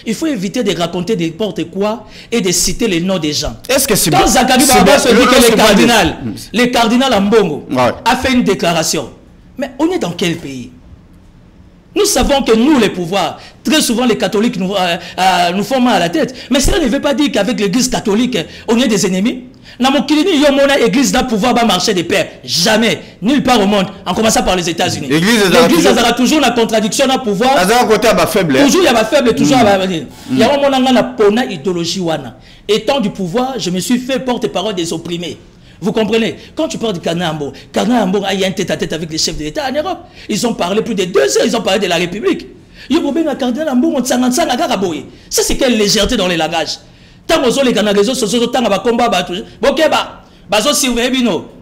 Speaker 3: il faut éviter de raconter n'importe quoi et de citer les noms des gens.
Speaker 2: Est-ce que c'est
Speaker 3: quand Zakari Baba se dit que le cardinal Ambongo a fait une déclaration. Mais on est dans quel pays? Nous savons que nous, les pouvoirs, très souvent les catholiques nous font mal à la tête. Mais cela ne veut pas dire qu'avec l'église catholique, on est des ennemis. Dans mon église d'un pouvoir va marcher de pair. Jamais. Nulle part au monde. En commençant par les États-Unis. L'église aura toujours la contradiction d'un pouvoir. Toujours il y a ma faible, toujours il y a une idéologie. Étant du pouvoir, je me suis fait porte-parole des opprimés. Vous comprenez? Quand tu parles du Cardinal Ambongo a eu un tête-à-tête avec les chefs de l'État en Europe. Ils ont parlé plus de 2 heures, ils ont parlé de la République. Ça, c'est quelle légèreté dans les langages. Tant que les réseaux sociaux, tant que combat,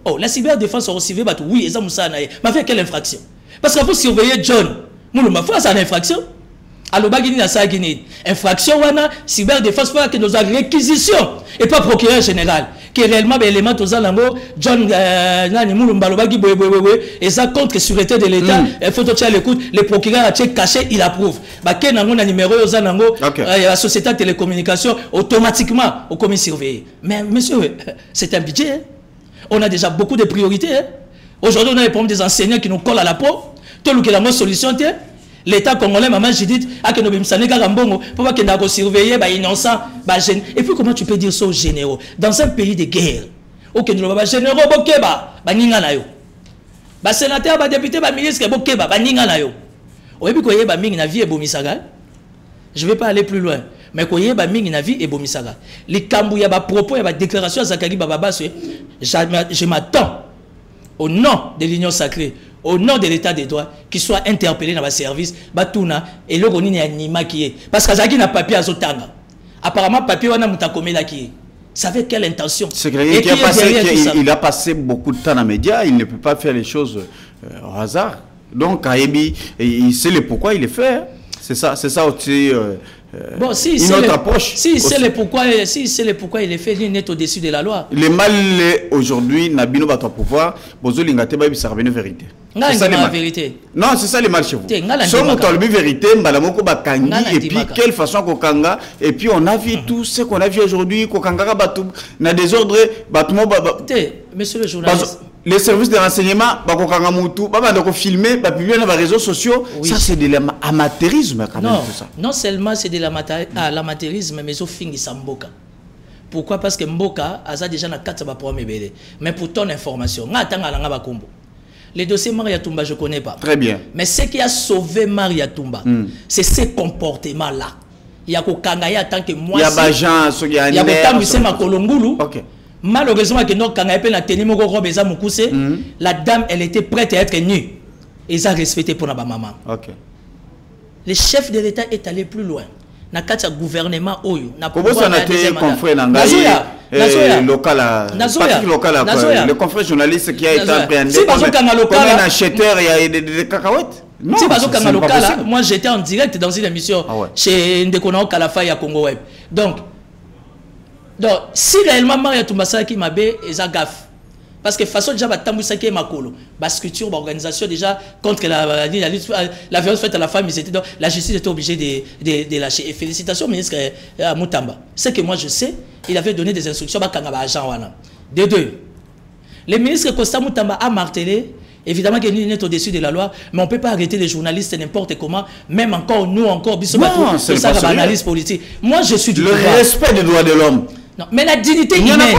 Speaker 3: oh, la cyberdéfense a surveillé, oui, et ça, mais fait quelle infraction? Parce que vous surveillez John, c'est une infraction. Alors, infraction, cyberdéfense, faut que nous ayons réquisition et pas procureur général. que réellement l'élément Tozalango, John Nani Moulumbalobagi et ça contre sûreté de l'État, il faut que l'écoute, le procureur a caché, il approuve. Bah ken nango na numéro Ozanango, la société de télécommunication automatiquement au commis surveillé. Mais monsieur, c'est un budget. Hein? On a déjà beaucoup de priorités. Hein? Aujourd'hui, on a les problèmes des enseignants qui nous collent à la peau. Tout le qui a la solution, l'État congolais, maman, j'ai dit, à que nous sommes pour pas qu'il y ait surveiller, innocent, et puis comment tu peux dire ça aux généraux dans un pays de guerre? Ok, nous avons généraux, bokeba, baninga na yo. Ba sénateur, ba député, ba ministre, bokeba, baninga na yo. Et puis koye ba mingi na vie et bomisaga. Je vais pas aller plus loin. Mais koye ba mingi na vie et bomisaga. Les kambouya ba propos et ba déclaration à Zakari Bababa, je m'attends au nom de l'Union sacrée, au nom de l'état des droits, qui soit interpellé dans le service, Batuna, et le Ronini Anima qui est. Parce que Zaki n'a papier à Zotanga. Apparemment, papier wana mutakomela qui est. Ça avec quelle intention?
Speaker 2: C'est quelqu'un qui a passé beaucoup de temps dans les médias, il ne peut pas faire les choses au hasard. Donc, Kaebi, il sait le pourquoi il le fait. C'est ça aussi.
Speaker 3: Bon, si c'est le pourquoi il est fait, il est au-dessus de la loi.
Speaker 2: Le mal aujourd'hui, Nabino va pouvoir, Bozo Lingate Babi, ça revient vérité.
Speaker 3: C'est ça la vérité.
Speaker 2: Non, c'est ça le mal chez vous. Si on a le vérité, Mbalamoko Bakangi, et puis quelle façon Kokanga, et puis on a vu tout ce qu'on a vu aujourd'hui, Kokanga Batou, na désordre, Batoumo Baba.
Speaker 3: Monsieur le journaliste.
Speaker 2: Les services de renseignement, Bakokanga Moutou, Baba donc filmer, publier dans les réseaux sociaux, ça c'est de l'amateurisme quand même.
Speaker 3: Non seulement c'est de l'amateurisme, mais aussi fingi Samboka. Pourquoi? Parce que Mboka a déjà na 4 problèmes. Mais pour ton information, les dossiers Maria Toumba, je ne connais pas.
Speaker 2: Très bien.
Speaker 3: Mais ce qui a sauvé Maria Toumba, c'est ces comportements-là. Il y a Kokanga, tant que moi.
Speaker 2: Il y a Bajan, il y a
Speaker 3: malheureusement, la dame, elle était prête à être nue. Ils ont respecté pour la maman. Le chef de l'État est allé plus loin. Na kati gouvernement oyo na
Speaker 2: le confrère journaliste qui a été appréhendé comme un acheteur de cacahuètes.
Speaker 3: Si moi j'étais en direct dans une émission chez Ndekona Kalafa ya Congo Web. Donc si réellement Maria Toumbasa qui m'a bé et gaffe. Parce que façon déjà Tamboussa qui est makolo, structure, organisation déjà contre la violence faite à la femme, donc la justice était obligée de lâcher. Et félicitations au ministre Moutamba. Ce que moi je sais, il avait donné des instructions à agent wana. De deux, le ministre Costa Moutamba a martelé. Évidemment qu'il est au-dessus de la loi, mais on ne peut pas arrêter les journalistes n'importe comment, même encore nous, c'est ça l'analyse politique. Moi je suis du
Speaker 2: respect des droits de l'homme.
Speaker 3: Non, mais la dignité humaine.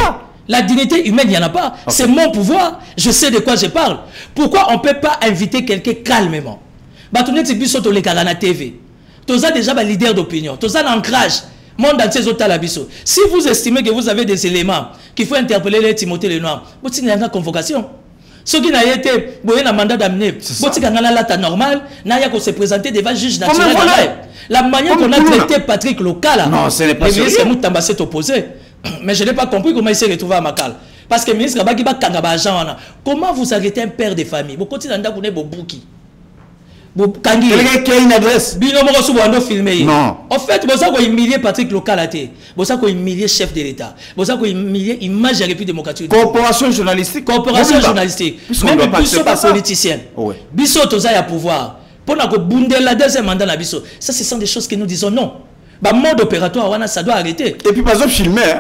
Speaker 3: La dignité humaine, il n'y en a pas. C'est mon pouvoir. Je sais de quoi je parle. Pourquoi on ne peut pas inviter quelqu'un calmement? TV. Tu as déjà un leader d'opinion. Tu as un ancrage. Monde entier si vous estimez que vous avez des éléments qu'il faut interpeller les Timothée Lenoir, vous avez une convocation. Ce qui n'a été un mandat d'amener, vous avez un lata normal, n'a se présenter devant le juge national. La manière qu'on a traité Patrick Lokala, le ministre Moutamba s'est opposé. Mais je n'ai pas compris comment il s'est retrouvé à Makal. Parce que le ministre Kabaki ba kangaba agent. Comment vous arrêtez un père de famille? Vous continuez à vous bouki.
Speaker 2: Quelqu'un qui a une adresse.
Speaker 3: Non. En fait, vous avez humilié Patrick Localaté. Vous avez humilié chef de l'État. Vous avez humilié l'image de la République démocratique.
Speaker 2: Corporation journalistique.
Speaker 3: Corporation journalistique. Même Bissot pas politicien. Bissot toza ya pouvoir. Pour la la deuxième mandat la Bissot. Ça, ce sont des choses que nous disons non. Bah, mode opératoire, ça doit arrêter.
Speaker 2: Et puis, par exemple, filmer.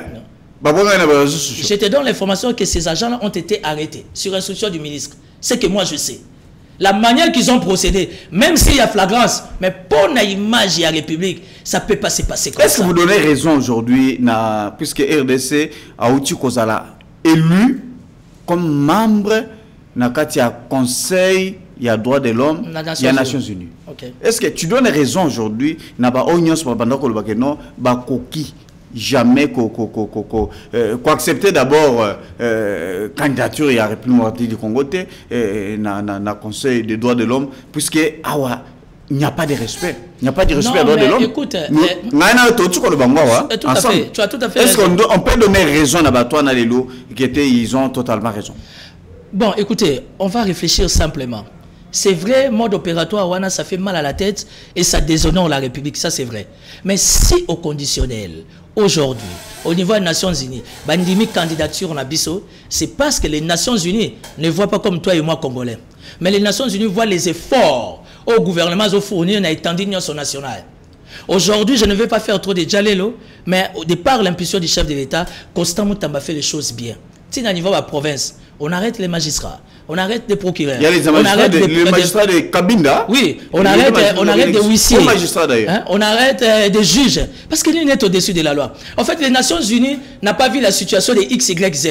Speaker 3: Je te donne l'information que ces agents-là ont été arrêtés sur instruction du ministre. C'est que moi, je sais. La manière qu'ils ont procédé, même s'il y a flagrance, mais pour l'image de la République, ça ne peut pas se passer comme ça.
Speaker 2: Est-ce que vous donnez raison aujourd'hui, puisque RDC a outil Kozala élu comme membre du Conseil, il y a droit de l'homme, il y a Nations Unies. Est-ce que tu donnes raison aujourd'hui, jamais accepter d'abord candidature à la République du Congo dans le Conseil des droits de l'homme, puisque il n'y a pas de respect. Il n'y a pas de respect aux droits de l'homme.
Speaker 3: Écoute,
Speaker 2: tu as tout à fait raison. Est-ce qu'on peut donner raison à toi, ils ont totalement raison?
Speaker 3: Bon, écoutez, on va réfléchir simplement. C'est vrai, mode opératoire, ça fait mal à la tête et ça déshonore la République, ça c'est vrai. Mais si au conditionnel, aujourd'hui, au niveau des Nations Unies, bandimi candidature na biso, c'est parce que les Nations Unies ne voient pas comme toi et moi Congolais. Mais les Nations Unies voient les efforts au gouvernement de fournir une étendue nationale. Aujourd'hui, je ne vais pas faire trop de dialogue, mais au départ, l'impulsion du chef de l'État, Constant Moutamba fait les choses bien. Si à niveau de la province, on arrête les magistrats, on arrête les procureurs.
Speaker 2: Il y a les magistrats de Kabinda.
Speaker 3: Oui, on arrête des huissiers.
Speaker 2: Hein,
Speaker 3: on arrête des juges. Parce qu'il est au-dessus de la loi. En fait, les Nations Unies n'ont pas vu la situation des X, Y, Z.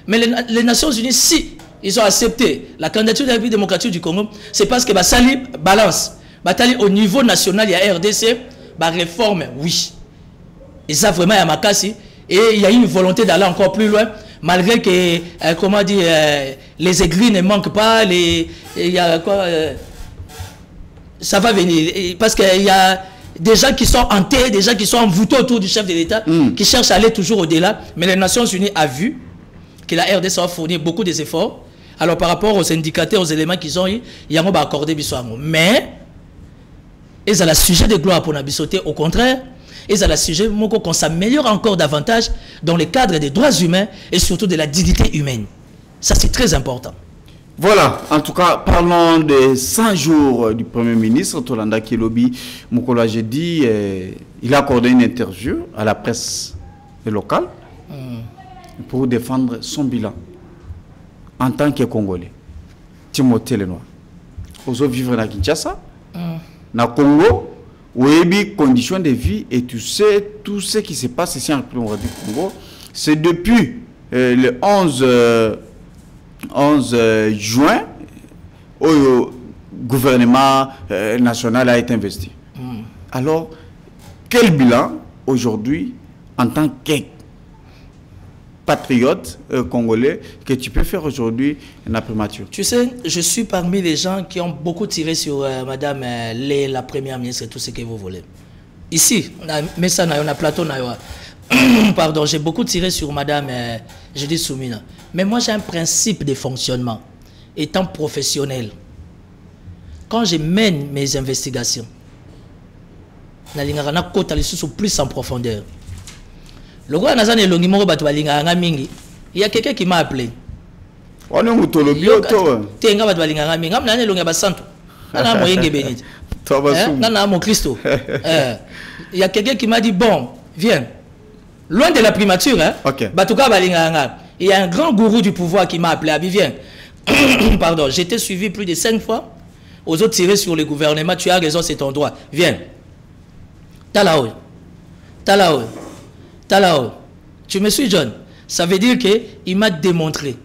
Speaker 3: Mais les Nations Unies, si ils ont accepté la candidature de la République démocratique du Congo, c'est parce que Sali balance. Au niveau national, il y a RDC, réforme, oui. Et ça, vraiment, il y a Makassi. Et il y a une volonté d'aller encore plus loin. Malgré que, comment dire, les aigris ne manquent pas, il y a quoi, ça va venir. Parce qu'il y a des gens qui sont hantés, des gens qui sont envoûtés autour du chef de l'État, qui cherchent à aller toujours au-delà. Mais les Nations Unies ont vu que la RDC a fourni beaucoup d'efforts. Alors par rapport aux indicateurs, aux éléments qu'ils ont eu, il y a un accordé Bissouango. Mais, ils ont le sujet de gloire pour Nabissoté, au contraire. Et c'est le sujet qu'on s'améliore encore davantage dans le cadre des droits humains et surtout de la dignité humaine. Ça, c'est très important.
Speaker 2: Voilà, en tout cas, parlons des 100 jours du Premier ministre, Tolanda Kelobi Moukola, j'ai dit, il a accordé une interview à la presse locale pour défendre son bilan en tant que Congolais. Timothée Lenoir. Ozo vivre à Kinshasa, na Congo, oui, conditions de vie, et tu sais, tout ce qui se passe ici en République du Congo, c'est depuis le 11 juin où le gouvernement national a été investi. Alors, quel bilan aujourd'hui, en tant que patriote congolais, que tu peux faire aujourd'hui la primature?
Speaker 3: Tu sais, je suis parmi les gens qui ont beaucoup tiré sur Madame Lé, la première ministre, et tout ce que vous voulez. Ici, on a plateau, pardon, j'ai beaucoup tiré sur Madame Judith Soumina. Mais moi, j'ai un principe de fonctionnement. Étant professionnel, quand je mène mes investigations, plus en profondeur. Le roi Nazan et Longimoro Batwalinga Mingi, il y a quelqu'un qui m'a appelé.
Speaker 2: On est moutolobio, toi.
Speaker 3: Tenga Batwalinga Mingi, on est Longa Basanto. On a Moyenge Bénit. On a mon Christo. Il y a quelqu'un qui m'a dit bon, viens. Loin de la primature, hein. Batuka Balinga. Il y a un grand gourou du pouvoir qui m'a appelé. Abi, viens. Pardon, j'étais suivi plus de 5 fois. Aux autres tirés sur le gouvernement, tu as raison, c'est ton droit. Viens. Talao. Talao. Talao, tu me suis, John. Ça veut dire qu'il m'a démontré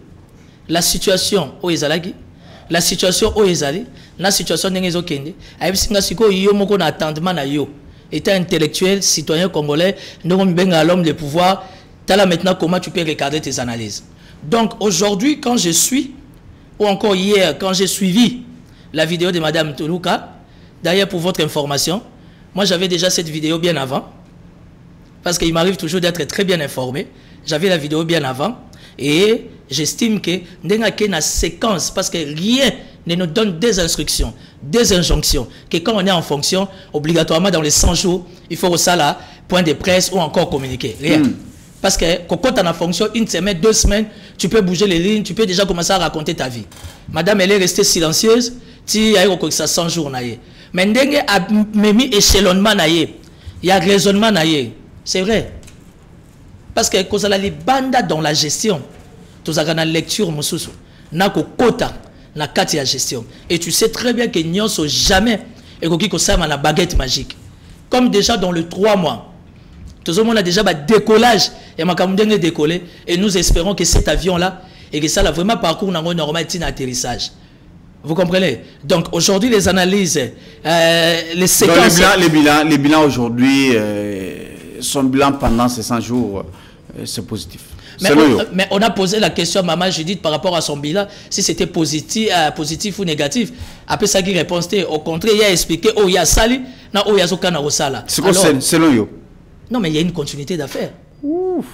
Speaker 3: la situation au Ezalagi, la situation au Ezali, la situation de Nezokende. Étant intellectuel, citoyen congolais, nous sommes à l'homme de pouvoir. Tala maintenant, comment tu peux regarder tes analyses. Donc aujourd'hui, quand je suis, ou encore hier, quand j'ai suivi la vidéo de Madame Toulouka, d'ailleurs pour votre information, moi j'avais déjà cette vidéo bien avant. Parce qu'il m'arrive toujours d'être très bien informé. J'avais la vidéo bien avant. Et j'estime que dans la séquence, parce que rien ne nous donne des instructions, des injonctions, que quand on est en fonction, obligatoirement dans les 100 jours, il faut au là, point de presse ou encore communiquer. Rien. Parce que quand tu es en fonction, une semaine, 2 semaines, tu peux bouger les lignes, tu peux déjà commencer à raconter ta vie. Madame, elle est restée silencieuse, tu as eu 100 jours. Mais il y a un échelonnement, il y a un raisonnement. C'est vrai. Parce que quand on a les bandes dans la gestion, tu as la lecture, na kota na kati la gestion. Et tu sais très bien que n'y a jamais et qu'on ça la baguette magique. Comme déjà dans le 3 mois, tout le monde a déjà un décollage et ma camoude décollé et nous espérons que cet avion là et que ça a vraiment parcours normal d'atterrissage. Vous comprenez? Donc aujourd'hui les analyses, les séquences.
Speaker 2: Donc, les bilans aujourd'hui. Son bilan pendant ces 100 jours, c'est positif.
Speaker 3: Mais on a posé la question à Maman Judith par rapport à son bilan, si c'était positif ou négatif. Après ça, qui répond, au contraire, il a expliqué, oh, il y a Sali, non, oh, il y a Zokana Rosala.
Speaker 2: C'est quoi, selon vous?
Speaker 3: Non, mais il y a une continuité d'affaires.
Speaker 2: Ouf.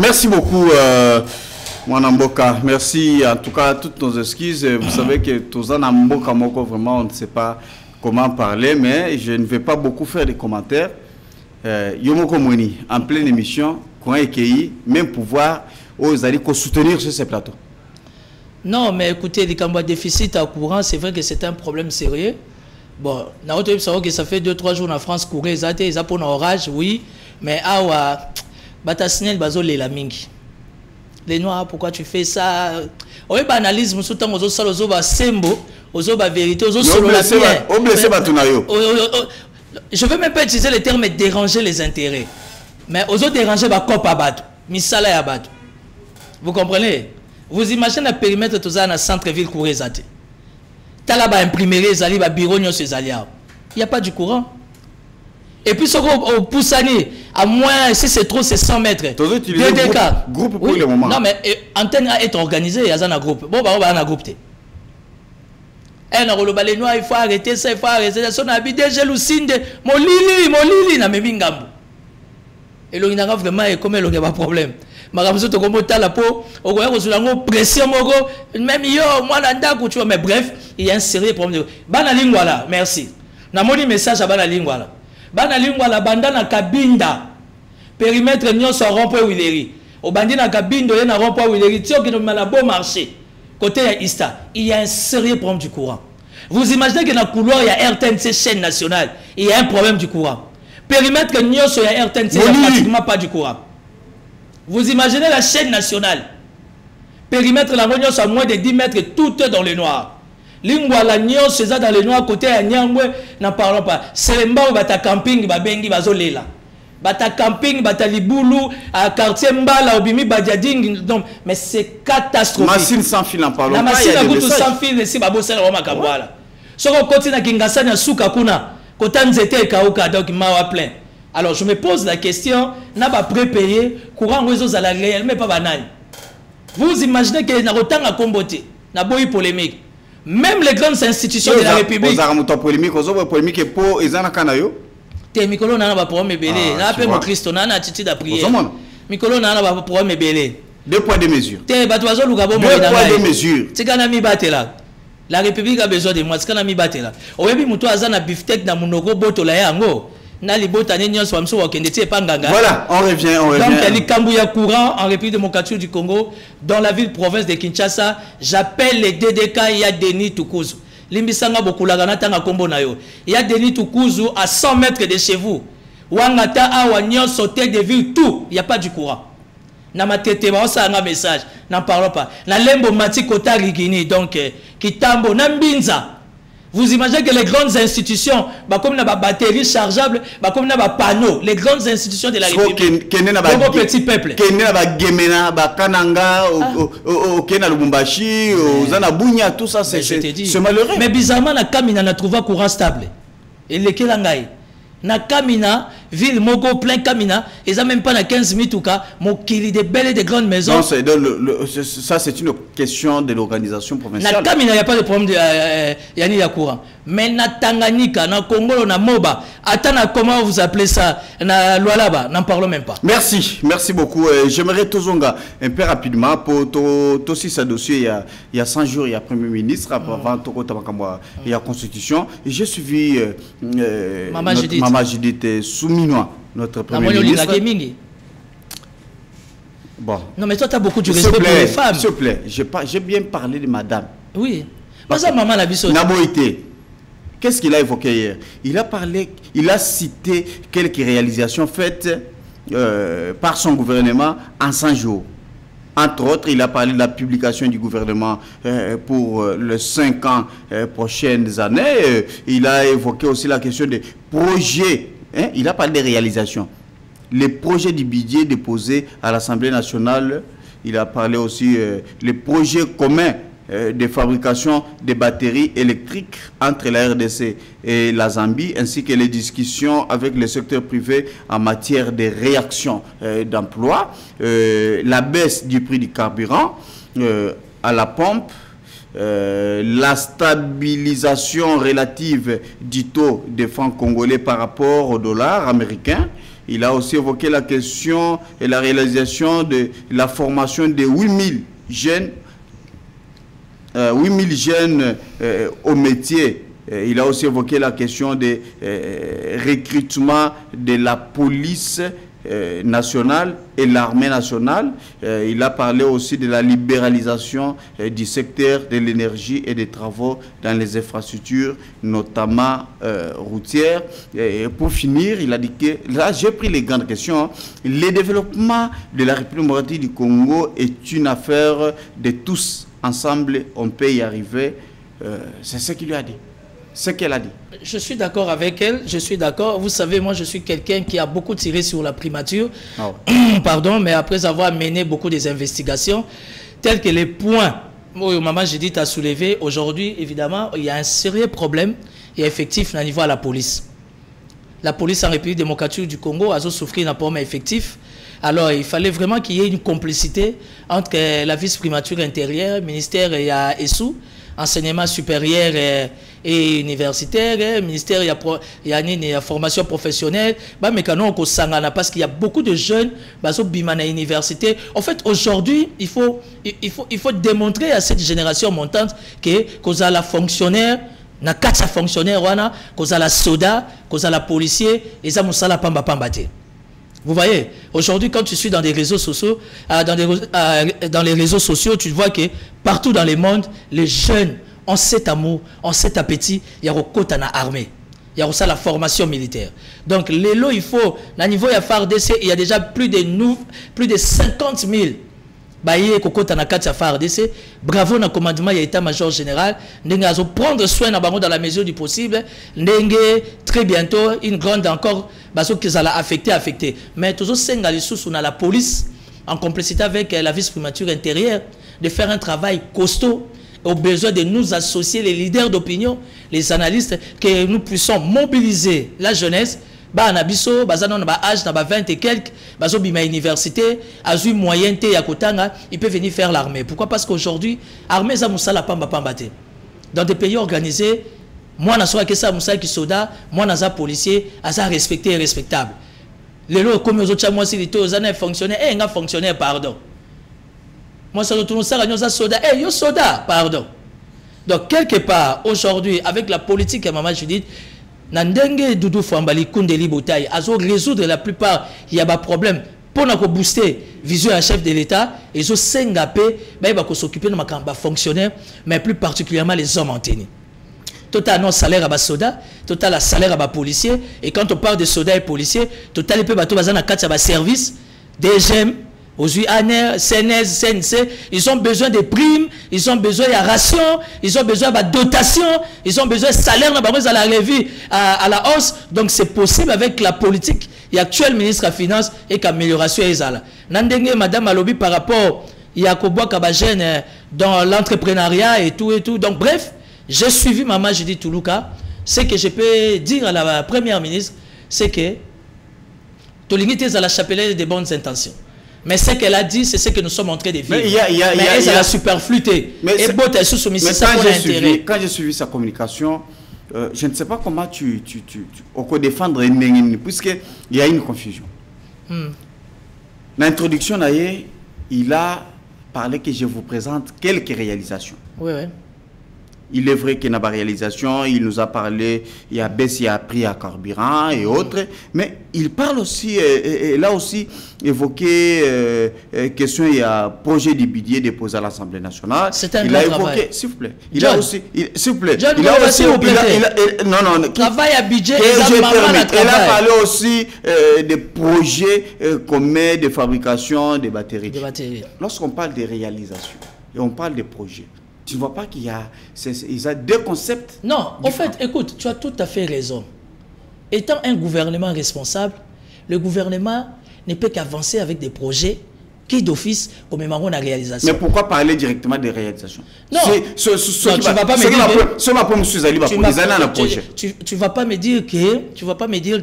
Speaker 2: Merci beaucoup, Mwanamboka. Merci en tout cas toutes nos excuses. Vous savez que tous en Mboka Moko, vraiment, on ne sait pas comment parler, mais je ne vais pas beaucoup faire des commentaires. Yomoko Mouni, en pleine émission, quand EKI, même pouvoir aux alliés soutenir sur ces plateaux.
Speaker 3: Non, mais écoutez, les Cambois déficit à courant, c'est vrai que c'est un problème sérieux. Bon, ça fait 2-3 jours en France, courir, ils ont pour orage, oui, mais awa, batasinel bazo les lamingi. Les noirs, pourquoi tu fais ça? Oui, banalisme, sous temps, aux autres, sembo, aux autres, vérité, aux autres, je veux même pas utiliser le terme déranger les intérêts. Mais aux autres, déranger, bah, cop abad, misala et abad. Vous comprenez? Vous imaginez le périmètre de dans le centre-ville courir, zate. Talaba imprimerie, zali, ba bureau, il n'y a pas du courant. Et puis, au Poussani, à moins, si c'est trop, c'est 100 mètres.
Speaker 2: Groupe pour le moment.
Speaker 3: Non, mais antenne a été organisée, il y a un groupe. Bon, bah, on va un groupe. Les noirs, il faut arrêter ça, il faut arrêter ça. Son habit, déjà, Lucinde, mon lili, na memingambo. Et là, il y a vraiment, comme il n'y a pas de problème. Mais pression, même mais bref, il y a un sérieux problème. Banalingwala, merci. Na moni message à Banalingwala. Banalingwala, bandana kabinda. Périmètre nyon so rond-point Wileri. Au bandina kabindo, il y a un rond-point Wileri. Tio qui n'a pas marché. Côté Ista, il y a un sérieux problème du courant. Vous imaginez que dans le couloir, il y a RTNC chaîne nationale. Il y a un problème du courant. Périmètre nyon so il y a RTNC, il n'y a pratiquement pas du courant. Vous imaginez la chaîne nationale. Périmètre la réunion soit moins de 10 mètres, tout est dans le noir. Lingwala nyon, c'est ça dans le noir, côté à Nyangwe, n'en parlons pas. C'est le mbao, bata camping, babengi, bazolela. Bata camping, bata liboulou, à quartier mbala, obimi, badiading, donc, mais c'est catastrophique.
Speaker 2: Machine sans fil, en parlons
Speaker 3: pas. La machine a goûté sans fil, ici, babosel, roma kambwala. Sur le côté na Kingasani, à Soukakuna, côté nzete, kauka, donc, mawa plein. Alors je me pose la question, n'a pas prépayé, courant réseaux à la réelle, mais pas banane. Vous imaginez que n'a autant à comboter, n'a pas eu polémique. Même les grandes institutions de la République. Vous
Speaker 2: avez polémique, vous avez polémique pour les Anakanayo.
Speaker 3: T'es Mikolo n'a pas pour me belé, n'a pas mon Christ, n'a pas attitude à prier. Mikolo n'a pas pour me belé.
Speaker 2: 2 poids de mesure.
Speaker 3: T'es batoiseau Lugabo.
Speaker 2: 2 poids de mesure.
Speaker 3: C'est qu'on a mis batté là. La République a besoin de moi, c'est qu'on a mis batté là. Au début, Moutou Azana biftec dans mon ogo boto là yango. Voilà,
Speaker 2: on revient.
Speaker 3: Donc, il y a les Kambouya courant en République démocratique du Congo, dans la ville-province de Kinshasa. J'appelle les DDK, il y a Denis Tukuzu. Limbisanga Bokulagana Tanga Kombo Nayo. Il y a Denis Tukuzu à 100 mètres de chez vous. Wangata Awanyon sauté des villes, tout. Il n'y a pas du courant. Namatete, on a un message. N'en parlons pas. La Lembo Mati Kota Rigini, donc, Kitambo, Nambinza. Vous imaginez que les grandes institutions, comme la batterie chargeable, comme la panneau, les grandes institutions de la République, comme au petit peuple.
Speaker 2: Tout ça, c'est malheureux.
Speaker 3: Mais bizarrement, la Kamina n'a trouvé un courant stable. Et les Kelangaï. Na Kamina, ville Mogo, plein Kamina, ils n'ont même pas na 15 minutes ou cas, mon kili de belles et de grandes maisons.
Speaker 2: Non, ça c'est une question de l'organisation provinciale.
Speaker 3: Na Kamina, il n'y a pas de problème de Yanni Yakoura. Mais na Tanganyika, na Congo, na Moba, attends, comment vous appelez ça, na Lualaba, n'en parlons même pas.
Speaker 2: Merci beaucoup. J'aimerais Tozonga un peu rapidement pour aussi ce dossier. Il y a 100 jours, il y a Premier ministre, avant Toko Tabakamwa, il y a Constitution. J'ai suivi Maman Judith Souminois, notre Premier ministre. Bon.
Speaker 3: Non, mais toi, tu as beaucoup de respect pour les femmes.
Speaker 2: S'il te plaît, j'ai bien parlé de madame.
Speaker 3: Oui. Parce que maman l'a vu sauter.
Speaker 2: Naboïté. Qu'est-ce qu'il a évoqué hier? Il a cité quelques réalisations faites par son gouvernement en 100 jours. Entre autres, il a parlé de la publication du gouvernement pour les 5 ans prochaines années. Il a évoqué aussi la question des projets. Il a parlé des réalisations. Les projets du budget déposés à l'Assemblée nationale. Il a parlé aussi des projets communs de fabrication de batteries électriques entre la RDC et la Zambie, ainsi que les discussions avec le secteur privé en matière de réaction d'emploi, la baisse du prix du carburant à la pompe, la stabilisation relative du taux de francs congolais par rapport au dollar américain, Il a aussi évoqué la question et la réalisation de la formation de 8000 jeunes, 8000 jeunes au métier. Il a aussi évoqué la question de recrutement de la police nationale et l'armée nationale. Il a parlé aussi de la libéralisation du secteur de l'énergie et des travaux dans les infrastructures, notamment routières. Et pour finir, il a dit que, là j'ai pris les grandes questions, le développement de la République démocratique du Congo est une affaire de tous. Ensemble, on peut y arriver. C'est ce qu'il lui a dit. Ce qu'elle a dit.
Speaker 3: Je suis d'accord avec elle, je suis d'accord. Vous savez, moi, je suis quelqu'un qui a beaucoup tiré sur la primature, pardon, mais après avoir mené beaucoup des investigations, tels que les points, maman, j'ai dit, tu as soulevé, aujourd'hui, évidemment, il y a un sérieux problème et effectif au niveau de la police. La police en République démocratique du Congo a souffert d'un problème effectif. Alors, il fallait vraiment qu'il y ait une complicité entre la vice-primature intérieure, ministère et ESSU, enseignement supérieur et universitaire, ministère, il y a une formation professionnelle, mais parce qu'il y a beaucoup de jeunes qui sont à l'université. En fait, aujourd'hui, il faut démontrer à cette génération montante que la fonctionnaire, na quatre fonctionnaires, qu'on a la soda, qu'on a la policier, et ça moussala pamba pamba. Vous voyez, aujourd'hui, quand tu suis dans des réseaux sociaux, dans les réseaux sociaux, tu vois que partout dans le monde, les jeunes ont cet amour, ont cet appétit. Il y a côté dans l'armée, il y a aussi la formation militaire. Donc, l'élo, il faut, à niveau de la FARDC, il y a déjà plus de 50 000. Bravo dans le commandement, il y a état-major général. Nous allons prendre soin dans la mesure du possible. Très bientôt, une grande encore, qui va affecter. Mais toujours, c'est la police, en complicité avec la vice-primature intérieure, de faire un travail costaud, au besoin de nous associer, les leaders d'opinion, les analystes, que nous puissions mobiliser la jeunesse. Bah na biso bazana na ba âge na ba 20 et quelques bazo bima université azu moyen té ya kotanga, il peut venir faire l'armée. Pourquoi? Parce qu'aujourd'hui armée za musala pamba pamba té. Dans des pays organisés, moi na soa que ça musala ki soda, moi na za policier, aza respecté et respectable. Les lots comme aux autres moi si les taux ana fonctionnaire nga fonctionnaire pardon. Moi ça retourne ça za soda yo soda pardon. Donc quelque part aujourd'hui avec la politique à maman Judith Nandenge Doudou Fambali Koundeli Boutaï a résoudre la plupart il y a des problèmes pour nous booster vision à chef de l'État et zo sengapé il va s'occuper de ma fonctionnaires mais plus particulièrement les hommes en tenue. Total non salaire à bas soda, total salaire à bas policiers et quand on parle de soda et policiers, total les peu bateau bazana 4 à bas service DGM aux ANR, CNS, CNC, ils ont besoin de primes, ils ont besoin de rations, ils ont besoin de dotation, ils ont besoin de salaire à la revue, à la hausse. Donc c'est possible avec la politique. Il y a actuel ministre des Finances et qu'amélioration est là. Nandenge, Madame Alobi, par rapport à Yakobo Kabagène dans l'entrepreneuriat et tout. Donc bref, j'ai suivi Maman Judith Toulouka. Ce que je peux dire à la première ministre, c'est que Tolingite est à la chapelle des bonnes intentions. Mais ce qu'elle a dit, c'est ce que nous sommes en train de vivre. Mais elle a superfluité.
Speaker 2: Quand j'ai suivi sa communication, je ne sais pas comment tu défendre puisqu'il y a une confusion. L'introduction, il a parlé que je vous présente quelques réalisations.
Speaker 3: Oui.
Speaker 2: Il est vrai qu'il y a une réalisation, il nous a parlé, il y a baissé à prix à carburant et autres, mais il parle aussi, il a aussi évoqué question, il y a projet de budget déposé à l'Assemblée nationale.
Speaker 3: C'est un grand travail.
Speaker 2: S'il vous plaît, il a aussi, s'il vous plaît,
Speaker 3: John,
Speaker 2: il a aussi, non,
Speaker 3: travail à budget,
Speaker 2: il a parlé aussi des projets communs de fabrication de batteries. Lorsqu'on parle de réalisation et on parle de projets, tu ne vois pas qu'il y a deux concepts?
Speaker 3: Non, en fait, écoute, tu as tout à fait raison. Étant un gouvernement responsable, le gouvernement ne peut qu'avancer avec des projets qui d'office commémorent la réalisation.
Speaker 2: Mais pourquoi parler directement des réalisations?
Speaker 3: Non, tu ne vas pas me dire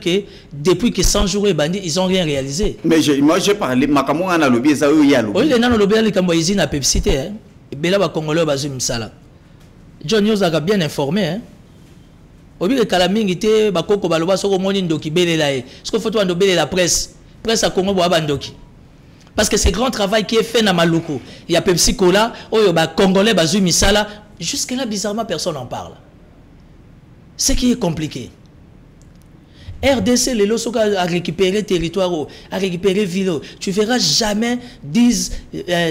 Speaker 3: que depuis que 100 jours et bandits, ils n'ont rien réalisé.
Speaker 2: Mais moi j'ai parlé, Makamou a lobby, ça oui, il y a lobby.
Speaker 3: Oui, il y a lobby, il y a Pepsi. Bela ba Congolais bazum sala. John Yoz a bien informé, hein. Obi le kalamingi te bakoko baloba soko moni ndoki belela e. Ce que faut toi ndobele la presse à Congo bo abandoki. Parce que c'est grand travail qui est fait na Maluku. Il y a Pepsi Cola, oyo ba congolais bazui misala, jusque là bizarrement personne n'en parle. Ce qui est compliqué. RDC les losoka a récupéré territoire, a récupéré ville. Tu verras jamais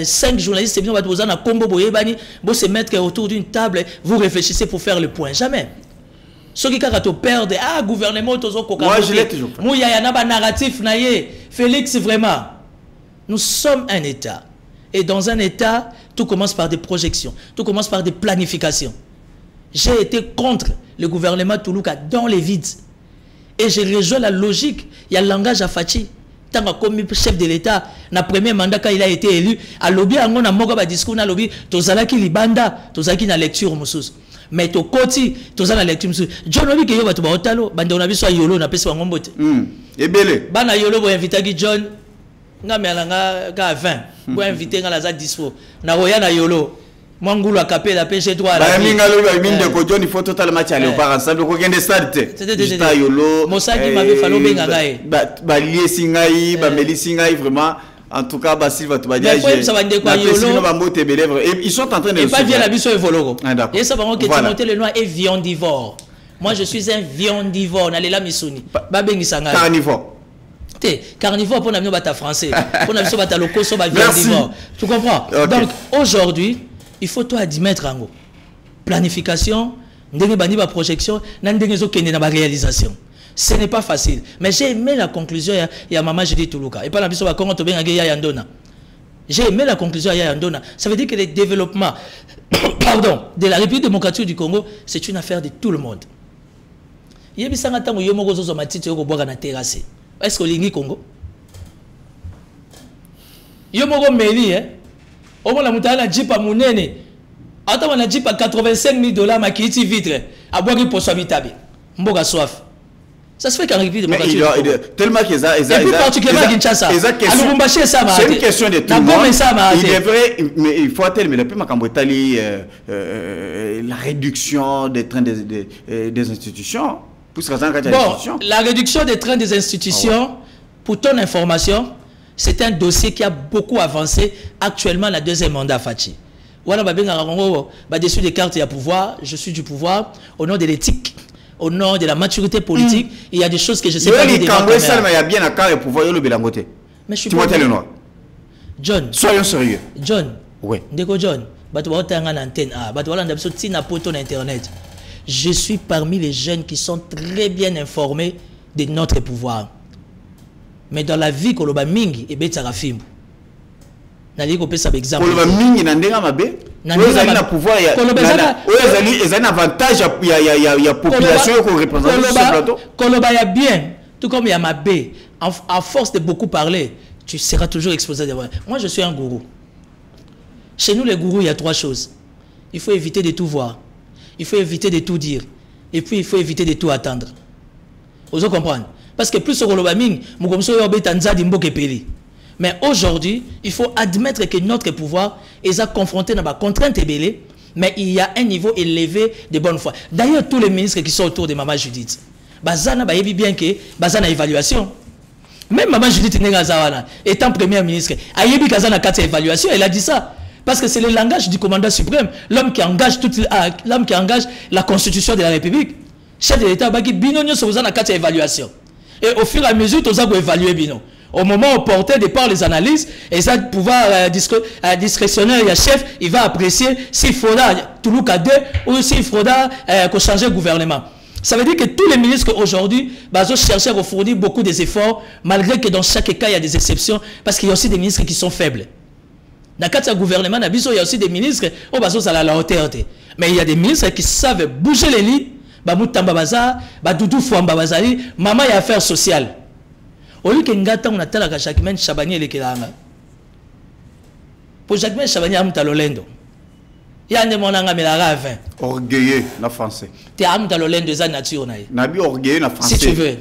Speaker 3: 5 journalistes qui vont à Combo Boyebani, vont se mettre autour d'une table, vous réfléchissez pour faire le point. Jamais. Ceux qui ont perdre, gouvernement, moi je l'ai toujours. Moi, il y a un narratif, Félix, vraiment. Nous sommes un État. Et dans un État, tout commence par des projections, tout commence par des planifications. J'ai été contre le gouvernement Toulouka dans les vides. Et j'ai rejoint la logique. Il y a le langage à Fachi. Tant que comme chef de l'État, dans le premier mandat, quand il a été élu, à lobby, on a un discours, on a lobby, Tozalaki Libanda, Tozalaki na lecture, Moussous. Mais to koti toza na lecture musu John obi ke yo bato ba otalo bande on a biso yolo na pesa ngombote
Speaker 2: ebele
Speaker 3: bana yolo bo inviter ki John nga melanga ka 20 bo inviter nga la za dispo na roya na yolo mwangulu akapela pêche toi
Speaker 2: la minga lo ba minde ko John il faut totalement aller par ensemble ko gende stade te yolo
Speaker 3: Mosaki m'avait fallu benga gae
Speaker 2: ba lié singai ba meli singai vraiment. En tout cas, Basile va te dire ils sont en train de...
Speaker 3: Et pas bien la mission et vologo. Et ça va que Timothée Lenoir est viandivore. Moi, je suis un viandivore. N'allez la missouni.
Speaker 2: Carnivore.
Speaker 3: Carnivore pour nous battre français. Pour nous battre loco, so ba viandivore. Tu comprends? Donc, aujourd'hui, il faut toi admettre en gros. Planification, ndenge bani ba projection, ndenge zo kende na ba réalisation. Ce n'est pas facile. Mais j'ai aimé la conclusion il y a Maman Judith Toulouka. Et pas la mission Congo Tobeng Agé Yandona. J'ai aimé la conclusion il y a Yandona. Ça veut dire que le développement de la République démocratique du Congo, c'est une affaire de tout le monde. Il y a des gens qui ont dit que les gens ont boire na terrasse. Est-ce que lingi Congo? Il y a des gens qui ont dit que les gens ont jeep à Mounene. Attends, on a jeep à $85 000 à Kiti vitre. À boire pour s'habiter. Mboga soif. Ça se fait qu'en République démocratique.
Speaker 2: Tellement qu'ils ont.
Speaker 3: Et plus particulièrement à Kinshasa.
Speaker 2: C'est une question de tout le monde. Il est vrai, mais il faut attendre, mais le plus la réduction des trains des institutions.
Speaker 3: Bon, la réduction des trains des institutions, pour ton information, c'est un dossier qui a beaucoup avancé actuellement la deuxième mandat Fachi. Voilà, dessus des cartes, il y a pouvoir, je suis du pouvoir, au nom de l'éthique. Au nom de la maturité politique, il y a des choses que je sais pas.
Speaker 2: Il y a bien un cas de pouvoir le Bélangoté.
Speaker 3: Mais je suis
Speaker 2: pas
Speaker 3: John.
Speaker 2: Soyons sérieux.
Speaker 3: John.
Speaker 2: Oui.
Speaker 3: Ndeko John. Internet. Je suis parmi les jeunes qui sont très bien informés de notre pouvoir. Mais dans la vie, Koloba Mingi et Betsarafimbu. Nali ko pesa exemple.
Speaker 2: Koloba Mingi na ndenga mabe. Ils ont pouvoir, il y a un avantage, il y a population qui représente ce plateau.
Speaker 3: Koloba y a bien, tout comme il y a ma baie. À force de beaucoup parler, tu seras toujours exposé. Moi, je suis un gourou. Chez nous, les gourous, il y a 3 choses. Il faut éviter de tout voir. Il faut éviter de tout dire. Et puis, il faut éviter de tout attendre. Vous comprenez? Parce que plus sur Koloba Ming, mais aujourd'hui, il faut admettre que notre pouvoir est confronté à des contraintes ébélées, mais il y a un niveau élevé de bonne foi. D'ailleurs, tous les ministres qui sont autour de Maman Judith, Bazana ba yebi bien que Bazana évaluation. Même Maman Judith Negazawana, étant première ministre, a yebi Kazana kata évaluation, elle a dit ça. Parce que c'est le langage du commandant suprême, l'homme qui engage la constitution de la République. Chef de l'État, Baki Binonio Sozana kata évaluation. Et au fur et à mesure, tu as évalué Bino. Au moment opportun, de par les analyses, et ça pouvoir discrétionnaire, il y a chef, il va apprécier s'il faudra Toulouka 2 ou s'il faudra changer le gouvernement. Ça veut dire que tous les ministres aujourd'hui cherchent à fournir beaucoup d'efforts, malgré que dans chaque cas, il y a des exceptions, parce qu'il y a aussi des ministres qui sont faibles. Dans le gouvernement, il y a aussi des ministres qui sont à la hauteur. Mais il y a des ministres qui savent bouger les lits, maman y a affaires sociales. Au lieu que ngata on attend la Jacquemin Chabani et les Kelanga. Pour Jacquemin Chabani à Moutalolendo. Il y a un démonanga melara 20.
Speaker 2: Orgueilleux, la français.
Speaker 3: Tu es à Moutalolendo de nature.
Speaker 2: Nabi orgueilleux, la français.
Speaker 3: Si tu veux.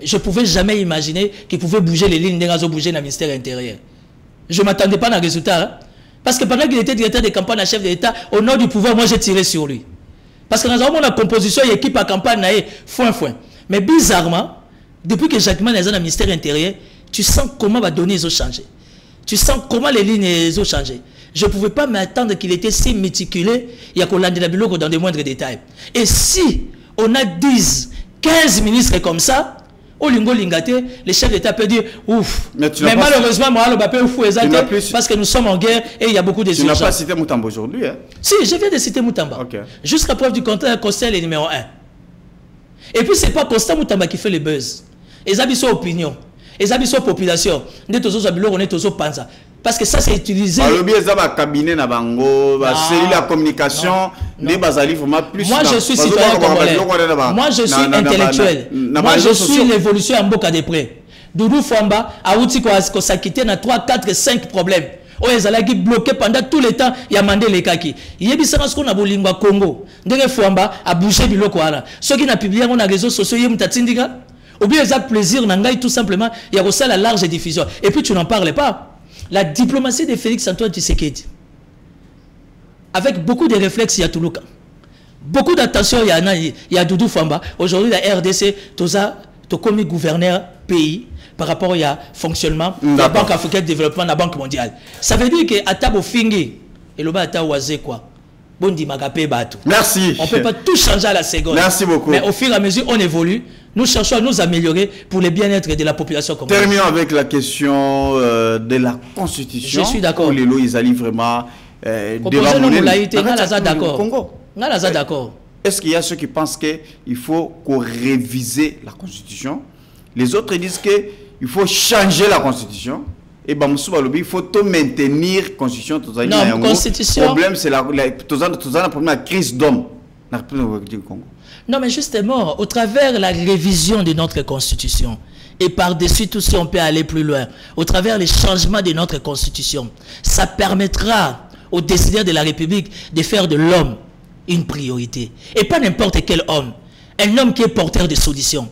Speaker 3: Je ne pouvais jamais imaginer qu'il pouvait bouger les lignes de bouger dans le ministère intérieur. Je ne m'attendais pas à un résultat. Hein? Parce que pendant qu'il était directeur de campagne à chef de l'État, au nom du pouvoir, moi j'ai tiré sur lui. Parce que nous avons la composition et l'équipe à campagne, foin. Mais bizarrement, depuis que Jacques Man est dans le ministère intérieur, tu sens comment va donner ils ont changé. Tu sens comment les lignes ils ont changé. Je ne pouvais pas m'attendre qu'il était si méticuleux, il y a qu'on l'a dans des moindres détails. Et si on a 10, 15 ministres comme ça, au Lingo Lingate, les chefs d'État peuvent dire ouf. Mais malheureusement, moi, le papier ouf parce que nous sommes en guerre et il y a beaucoup de
Speaker 2: urgences. Tu n'as pas cité Moutamba aujourd'hui, hein?
Speaker 3: Si, je viens de citer Moutamba. Okay. Jusqu'à preuve du contraire, Costa est numéro 1. Et puis, ce n'est pas Costa Moutamba qui fait le buzz. Ils ont son opinion. Ils ont son population. Nous sommes tous panza. Parce que ça, c'est utilisé.
Speaker 2: Cabinet na bango, la communication, les basali vraiment plus.
Speaker 3: Moi, je suis citoyen congolais. Moi, je suis intellectuel. Moi, je suis l'évolution en boca de près. Doudou Famba a outil ko s'acquitter na 3, 4, 5 problèmes. Oh, ils allaient bloquer pendant tout le temps. Il y a mandé les kaki. Il y a des gens qui ont bolingwa Congo. Ndenge Famba a bougé biloko wana. Ceux qui n'a publié on a réseaux sociaux yem tatindika. Ou bien ils ont plaisir nangai tout simplement. Il y a aussi la large diffusion. Et puis tu n'en parles pas. La diplomatie de Félix Antoine Tshisekedi, avec beaucoup de réflexes, il y a Toulouka. Beaucoup d'attention, il y a Doudou Famba. Aujourd'hui, la RDC, tout ça, tu comme gouverneur pays par rapport au fonctionnement de la Banque africaine de développement, la Banque mondiale. Ça veut dire qu'à Tabo Fingi, et le bas à Taouazé, quoi.
Speaker 2: Merci.
Speaker 3: On ne peut pas tout changer à la seconde.
Speaker 2: Merci beaucoup.
Speaker 3: Mais au fur et à mesure, on évolue. Nous cherchons à nous améliorer pour le bien-être de la population congolaise.
Speaker 2: Terminons avec la question de la Constitution.
Speaker 3: Je suis d'accord.
Speaker 2: Les lois, ils allaient vraiment
Speaker 3: d'accord.
Speaker 2: Est-ce qu'il y a ceux qui pensent qu'il faut qu'on révise la Constitution? Les autres disent qu'il faut changer la Constitution. Et il faut tout maintenir la Constitution.
Speaker 3: Non, Constitution.
Speaker 2: Le problème, c'est la crise d'homme.
Speaker 3: Non, mais justement, au travers de la révision de notre Constitution, et par-dessus tout, si on peut aller plus loin, au travers des changements de notre Constitution, ça permettra aux décideurs de la République de faire de l'homme une priorité. Et pas n'importe quel homme. Un homme qui est porteur de solutions.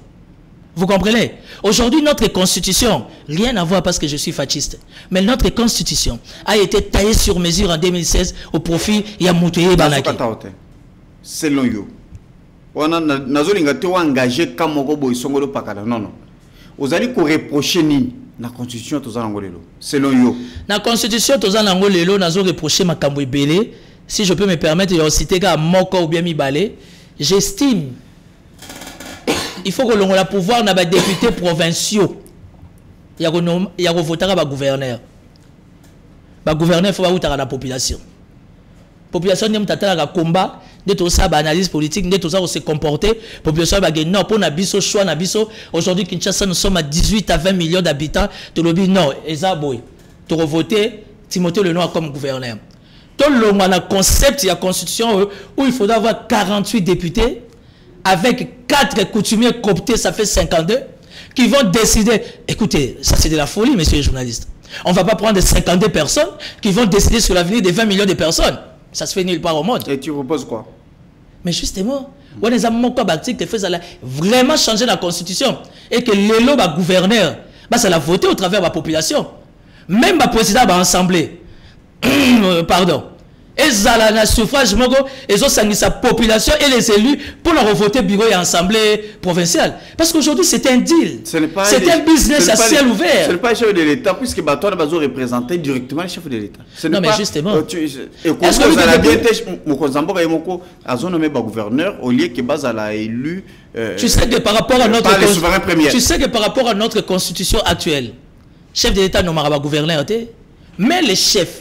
Speaker 3: Vous comprenez? Aujourd'hui, notre Constitution, rien à voir parce que je suis fasciste, mais notre Constitution a été taillée sur mesure en 2016 au profit de Yamoutouye Banaki.
Speaker 2: Selon vous, on a engagé comme non. Vous allez reprocher la Constitution selon vous. La
Speaker 3: Constitution, nous avons reproché ma Belé. Si je peux me permettre de citer Moko ou bien Mibale, j'estime il faut que l'on ait le pouvoir dans les députés provinciaux. Il y a voter à gouverneur. Le gouverneur, il faut voter à la population. La population a un combat, une analyse politique, une se comporter. La population a dit non, pour un choix, aujourd'hui, Kinshasa, nous sommes à 18 à 20 millions d'habitants. Tu as dit non, tu as voté Timothée Lenoir comme gouverneur. Tout le monde a un concept, il y a une constitution où il faudra avoir 48 députés. Avec 4 coutumiers cooptés, ça fait 52, qui vont décider. Écoutez, ça c'est de la folie, messieurs les journalistes. On ne va pas prendre 52 personnes qui vont décider sur l'avenir des 20 millions de personnes. Ça se fait nulle part au monde.
Speaker 2: Et tu proposes quoi?
Speaker 3: Mais justement, on a vraiment changé la constitution. Et que l'élo gouverneur, ça l'a voté au travers de la population. Même le président va assembler. Pardon. Et la suffrage, ils ont sangui sa population et les élus pour leur voter bureau et assemblée provinciale. Parce qu'aujourd'hui, c'est un deal. C'est un business à ciel ouvert.
Speaker 2: Ce n'est pas le chef de l'État, puisque toi, tu vas représenter directement le chef de l'État.
Speaker 3: Non, mais justement.
Speaker 2: Est-ce que vous avez bien été gouverneur au lieu que Bazala a élu.
Speaker 3: Tu sais que par rapport à notre constitution actuelle, chef de l'État nommera pas gouverneur, mais les chefs.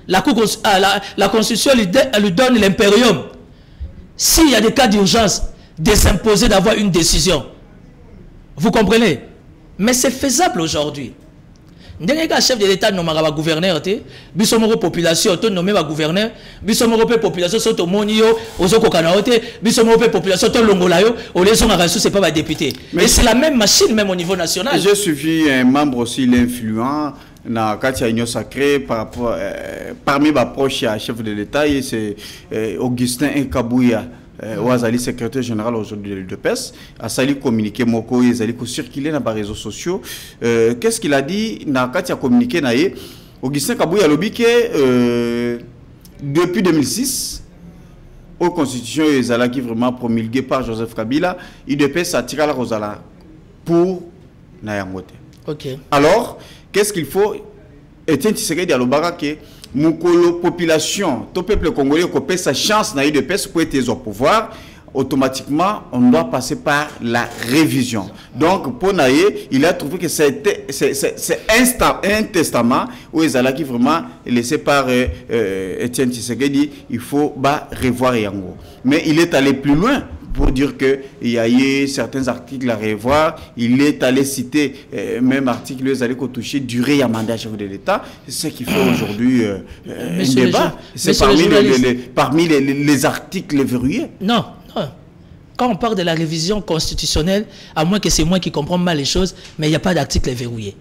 Speaker 3: La Constitution lui donne l'impérium. S'il y a des cas d'urgence, de s'imposer d'avoir une décision. Vous comprenez? Mais c'est faisable aujourd'hui. Dernier chef de l'État nommera pas gouverneur, bisomoro population nommé pas gouverneur, bisomoro population soto monio, ozoko kanaote, bisomoro population to longolayo, au les on a reçu c'est pas pas député. Mais c'est la même machine même au niveau national.
Speaker 2: J'ai suivi un membre aussi l'influent na Katia Union Sacrée par rapport parmi mes proches à chef de l'État c'est Augustin Nkabouya. Ouazali secrétaire général aujourd'hui de l'UDPS a sali communiqué moko ezali ko circuler dans les réseaux sociaux. Qu'est-ce qu'il a dit na Katia communiqué naé Augustin Nkabouya lobi que depuis 2006 aux constitutions ezala qui vraiment promulguée par Joseph Kabila, UDPS attira la Rosala pour Nayangote.
Speaker 3: OK.
Speaker 2: Alors, qu'est-ce qu'il faut? Etienne Tshisekedi alobaka que mukolo population, tout peuple congolais qui sa chance na UDPS pour être au pouvoir, automatiquement, on doit passer par la révision. Donc, pour Naye, il a trouvé que c'est un testament où Ezala qui vraiment laissé par Etienne Tshisekedi, il faut revoir Yango. Mais il est allé plus loin pour dire qu'il y a eu certains articles à revoir. Il est allé citer même article où ils allaient toucher durée à mandat chef de l'État. C'est ce qui fait aujourd'hui un débat. C'est parmi les articles verrouillés.
Speaker 3: Non. Quand on parle de la révision constitutionnelle, à moins que c'est moi qui comprends mal les choses, mais il n'y a pas d'article verrouillé.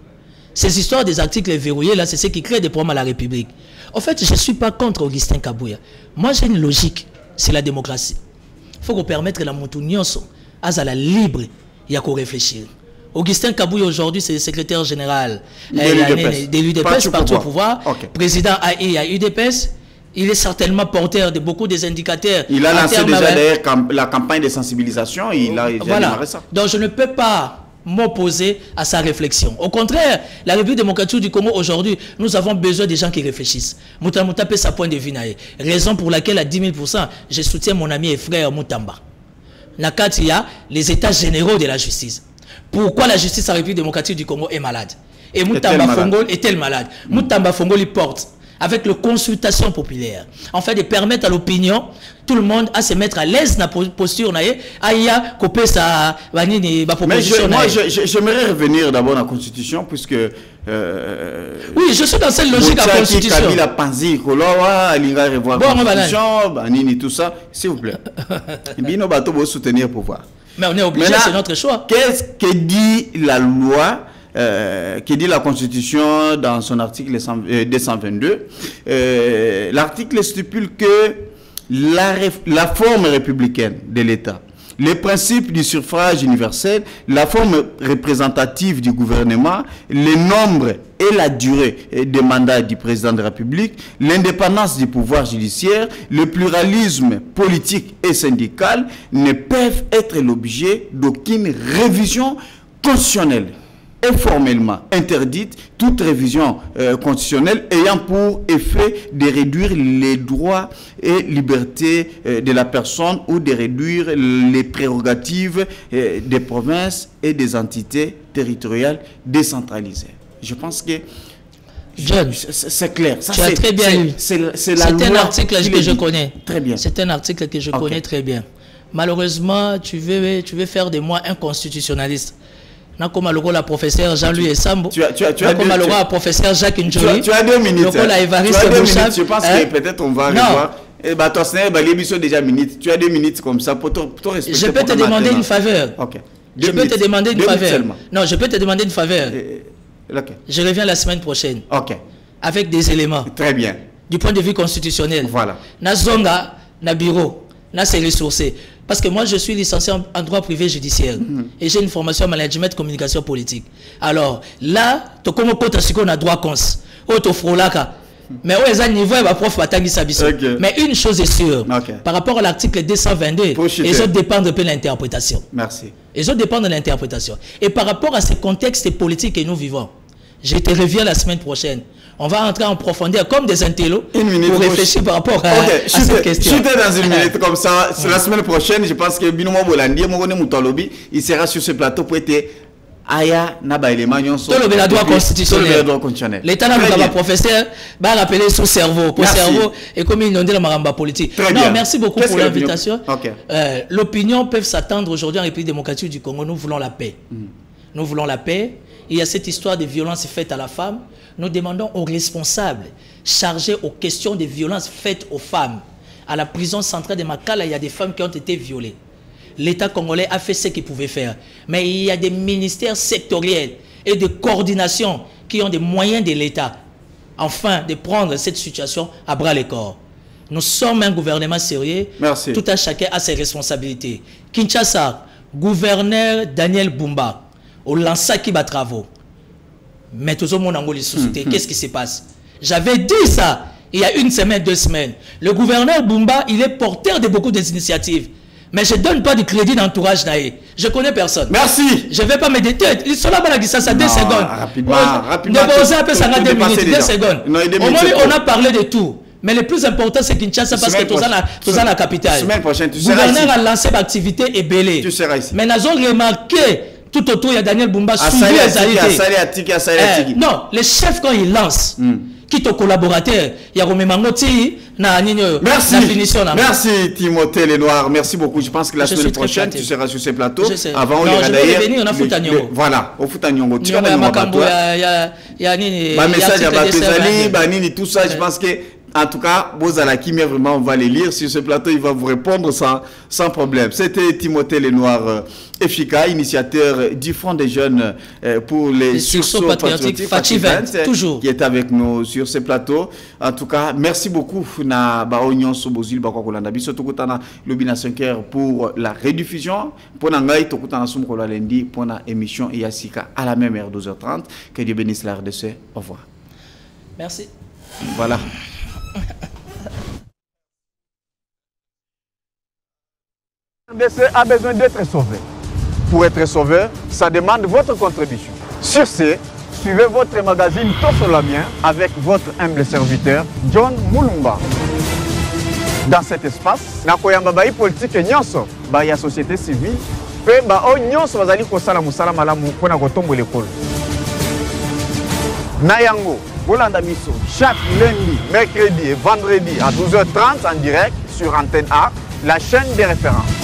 Speaker 3: Ces histoires des articles verrouillés, là, c'est ce qui crée des problèmes à la République. En fait, je ne suis pas contre Augustin Kabouya. Moi, j'ai une logique. C'est la démocratie. Il faut qu'on permette la montunion à la libre, il y a qu'on réfléchir. Augustin Kabouya, aujourd'hui, c'est le secrétaire général de l'UDPS, parti au pouvoir. Okay. Président AI à UDPS. Il est certainement porteur de beaucoup des indicateurs. Il a lancé déjà d'ailleurs
Speaker 2: la campagne de sensibilisation. Il a démarré ça.
Speaker 3: Donc je ne peux pas m'opposer à sa réflexion. Au contraire, la République démocratique du Congo aujourd'hui, nous avons besoin des gens qui réfléchissent. Moutamba peut sa point de vue. Raison pour laquelle à 10 000%, je soutiens mon ami et frère Moutamba. Nakati, il y a les états généraux de la justice. Pourquoi la justice à la République démocratique du Congo est malade? Et Moutamba Fongol est-elle malade? Moutamba Fongol, il porte avec la consultation populaire, en fait de permettre à l'opinion, tout le monde à se mettre à l'aise dans la posture, à couper sa proposition.
Speaker 2: Moi, j'aimerais revenir d'abord à la Constitution, puisque...
Speaker 3: oui, je suis dans cette logique à la Constitution.
Speaker 2: Kabila Panzi, Kolowa, Linga revoir la Constitution, Banini, tout ça, s'il vous plaît. Bino Bato va soutenir le pouvoir.
Speaker 3: Mais on est obligé, c'est notre choix.
Speaker 2: Qu'est-ce que dit la loi qui dit la Constitution dans son article 222, l'article stipule que la forme républicaine de l'État, les principes du suffrage universel, la forme représentative du gouvernement, le nombre et la durée des mandats du président de la République, l'indépendance du pouvoir judiciaire, le pluralisme politique et syndical ne peuvent être l'objet d'aucune révision constitutionnelle. Est formellement interdite toute révision constitutionnelle ayant pour effet de réduire les droits et libertés de la personne ou de réduire les prérogatives des provinces et des entités territoriales décentralisées. Je pense que c'est clair.
Speaker 3: Ça, tu as très bien lu. C'est un article que je connais.
Speaker 2: Très bien.
Speaker 3: C'est un article que je connais très bien. Malheureusement, tu veux faire de moi un constitutionnaliste. Comme le professeur Jean-Louis Essambo, comme le professeur Jacques Ndjouri,
Speaker 2: tu as 2 minutes.
Speaker 3: Tu as 2 minutes.
Speaker 2: Je pense que peut-être on va revoir. Déjà minutes. Tu as 2 minutes comme ça pour te respecter.
Speaker 3: Je peux te demander une faveur.
Speaker 2: Ok.
Speaker 3: Je peux te demander une faveur. Non, je peux te demander une faveur. Je reviens la semaine prochaine.
Speaker 2: Ok.
Speaker 3: Avec des éléments.
Speaker 2: Très bien.
Speaker 3: Du point de vue constitutionnel.
Speaker 2: Voilà.
Speaker 3: Na zonga, na bureau, na c'est ressourcé. Parce que moi, je suis licencié en droit privé judiciaire. Et j'ai une formation en management communication politique. Alors, là, tu comme on a droit cons. Tu frolaka. Mais au niveau, il va prof Mais une chose est sûre. Par rapport à l'article 222, les autres dépendent de l'interprétation.
Speaker 2: Merci.
Speaker 3: Les autres dépendent de l'interprétation. Et par rapport à ce contexte politique que nous vivons, je te reviens la semaine prochaine. On va entrer en profondeur comme des intellos pour réfléchir par rapport à cette question.
Speaker 2: Je suis dans une minute comme ça. C'est la semaine prochaine. Je pense que Binomo Bolandi, il sera sur ce plateau pour être Aya Naba élément.
Speaker 3: Tout le droit constitutionnel. L'État n'a pas professeur, va rappeler son cerveau. Pour cerveau et comme il inondé la maramba politique. Non, merci beaucoup pour l'invitation. L'opinion peut s'attendre aujourd'hui en République démocratique du Congo. Nous voulons la paix. Nous voulons la paix. Il y a cette histoire de violence faite à la femme. Nous demandons aux responsables chargés aux questions de violences faites aux femmes. À la prison centrale de Makala, il y a des femmes qui ont été violées. L'État congolais a fait ce qu'il pouvait faire. Mais il y a des ministères sectoriels et de coordination qui ont des moyens de l'État, enfin, de prendre cette situation à bras le corps. Nous sommes un gouvernement sérieux.
Speaker 2: Merci.
Speaker 3: Tout à chacun a ses responsabilités. Kinshasa, gouverneur Daniel Bumba, au lança qui va travaux. Mais tout le monde a société. Qu'est-ce qui se passe? J'avais dit ça. il y a une semaine, 2 semaines. Le gouverneur Bumba, il est porteur de beaucoup d'initiatives. Mais je ne donne pas de crédit d'entourage naïe. Je connais personne.
Speaker 2: Merci.
Speaker 3: Je ne vais pas me détendre. Ils sont là, ça 2 secondes.
Speaker 2: Rapidement.
Speaker 3: Ça 2 minutes, 2 secondes. Au moins, on a parlé de tout. Mais le plus important, c'est Kinshasa parce que tu es la capitale.
Speaker 2: Semaine prochaine, tu seras ici.
Speaker 3: Le gouverneur a lancé l'activité et belé.
Speaker 2: Tu seras ici.
Speaker 3: Mais nous avons remarqué tout autour, il y a Daniel Bumba non, les chefs, quand ils lancent, qui sont collaborateurs, il y a Romé Mangoti,
Speaker 2: merci Timothée Lenoir, merci beaucoup. Je pense que la semaine prochaine, tu seras sur ces plateaux. Avant, il y aura d'ailleurs. Voilà, au Foutanyongo. Tu vas
Speaker 3: il y a
Speaker 2: un message à Batezali, tout ça, je pense que. En tout cas, Bozalaki, mais vraiment, on va les lire sur ce plateau. Il va vous répondre sans problème. C'était Timothée Lenoir, efficace, initiateur du Front des Jeunes pour les sursauts patriotiques,
Speaker 3: toujours,
Speaker 2: qui est avec nous sur ce plateau. En tout cas, merci beaucoup. Na baonyon sobozil bakokolanda biso tokutana lobina 5h pour la rediffusion. Pour nangai tokutana sumkola lundi pour la émission Yasika à la même heure 12h30. Que Dieu bénisse la RDC. Au revoir.
Speaker 3: Merci.
Speaker 2: Voilà.
Speaker 1: La RDC a besoin d'être sauvé. Pour être sauvé, ça demande votre contribution. Sur ce, suivez votre magazine Tossolamien avec votre humble serviteur John Mulumba. Dans cet espace, nakoyamba bayi politique nyonso, bayi société civile, pe ba o nyonso bazali kosala musala malamu pona kotombo l'école. Nayango, Bolanda Biso, chaque lundi, mercredi et vendredi à 12h30 en direct sur Antenne A, la chaîne des références.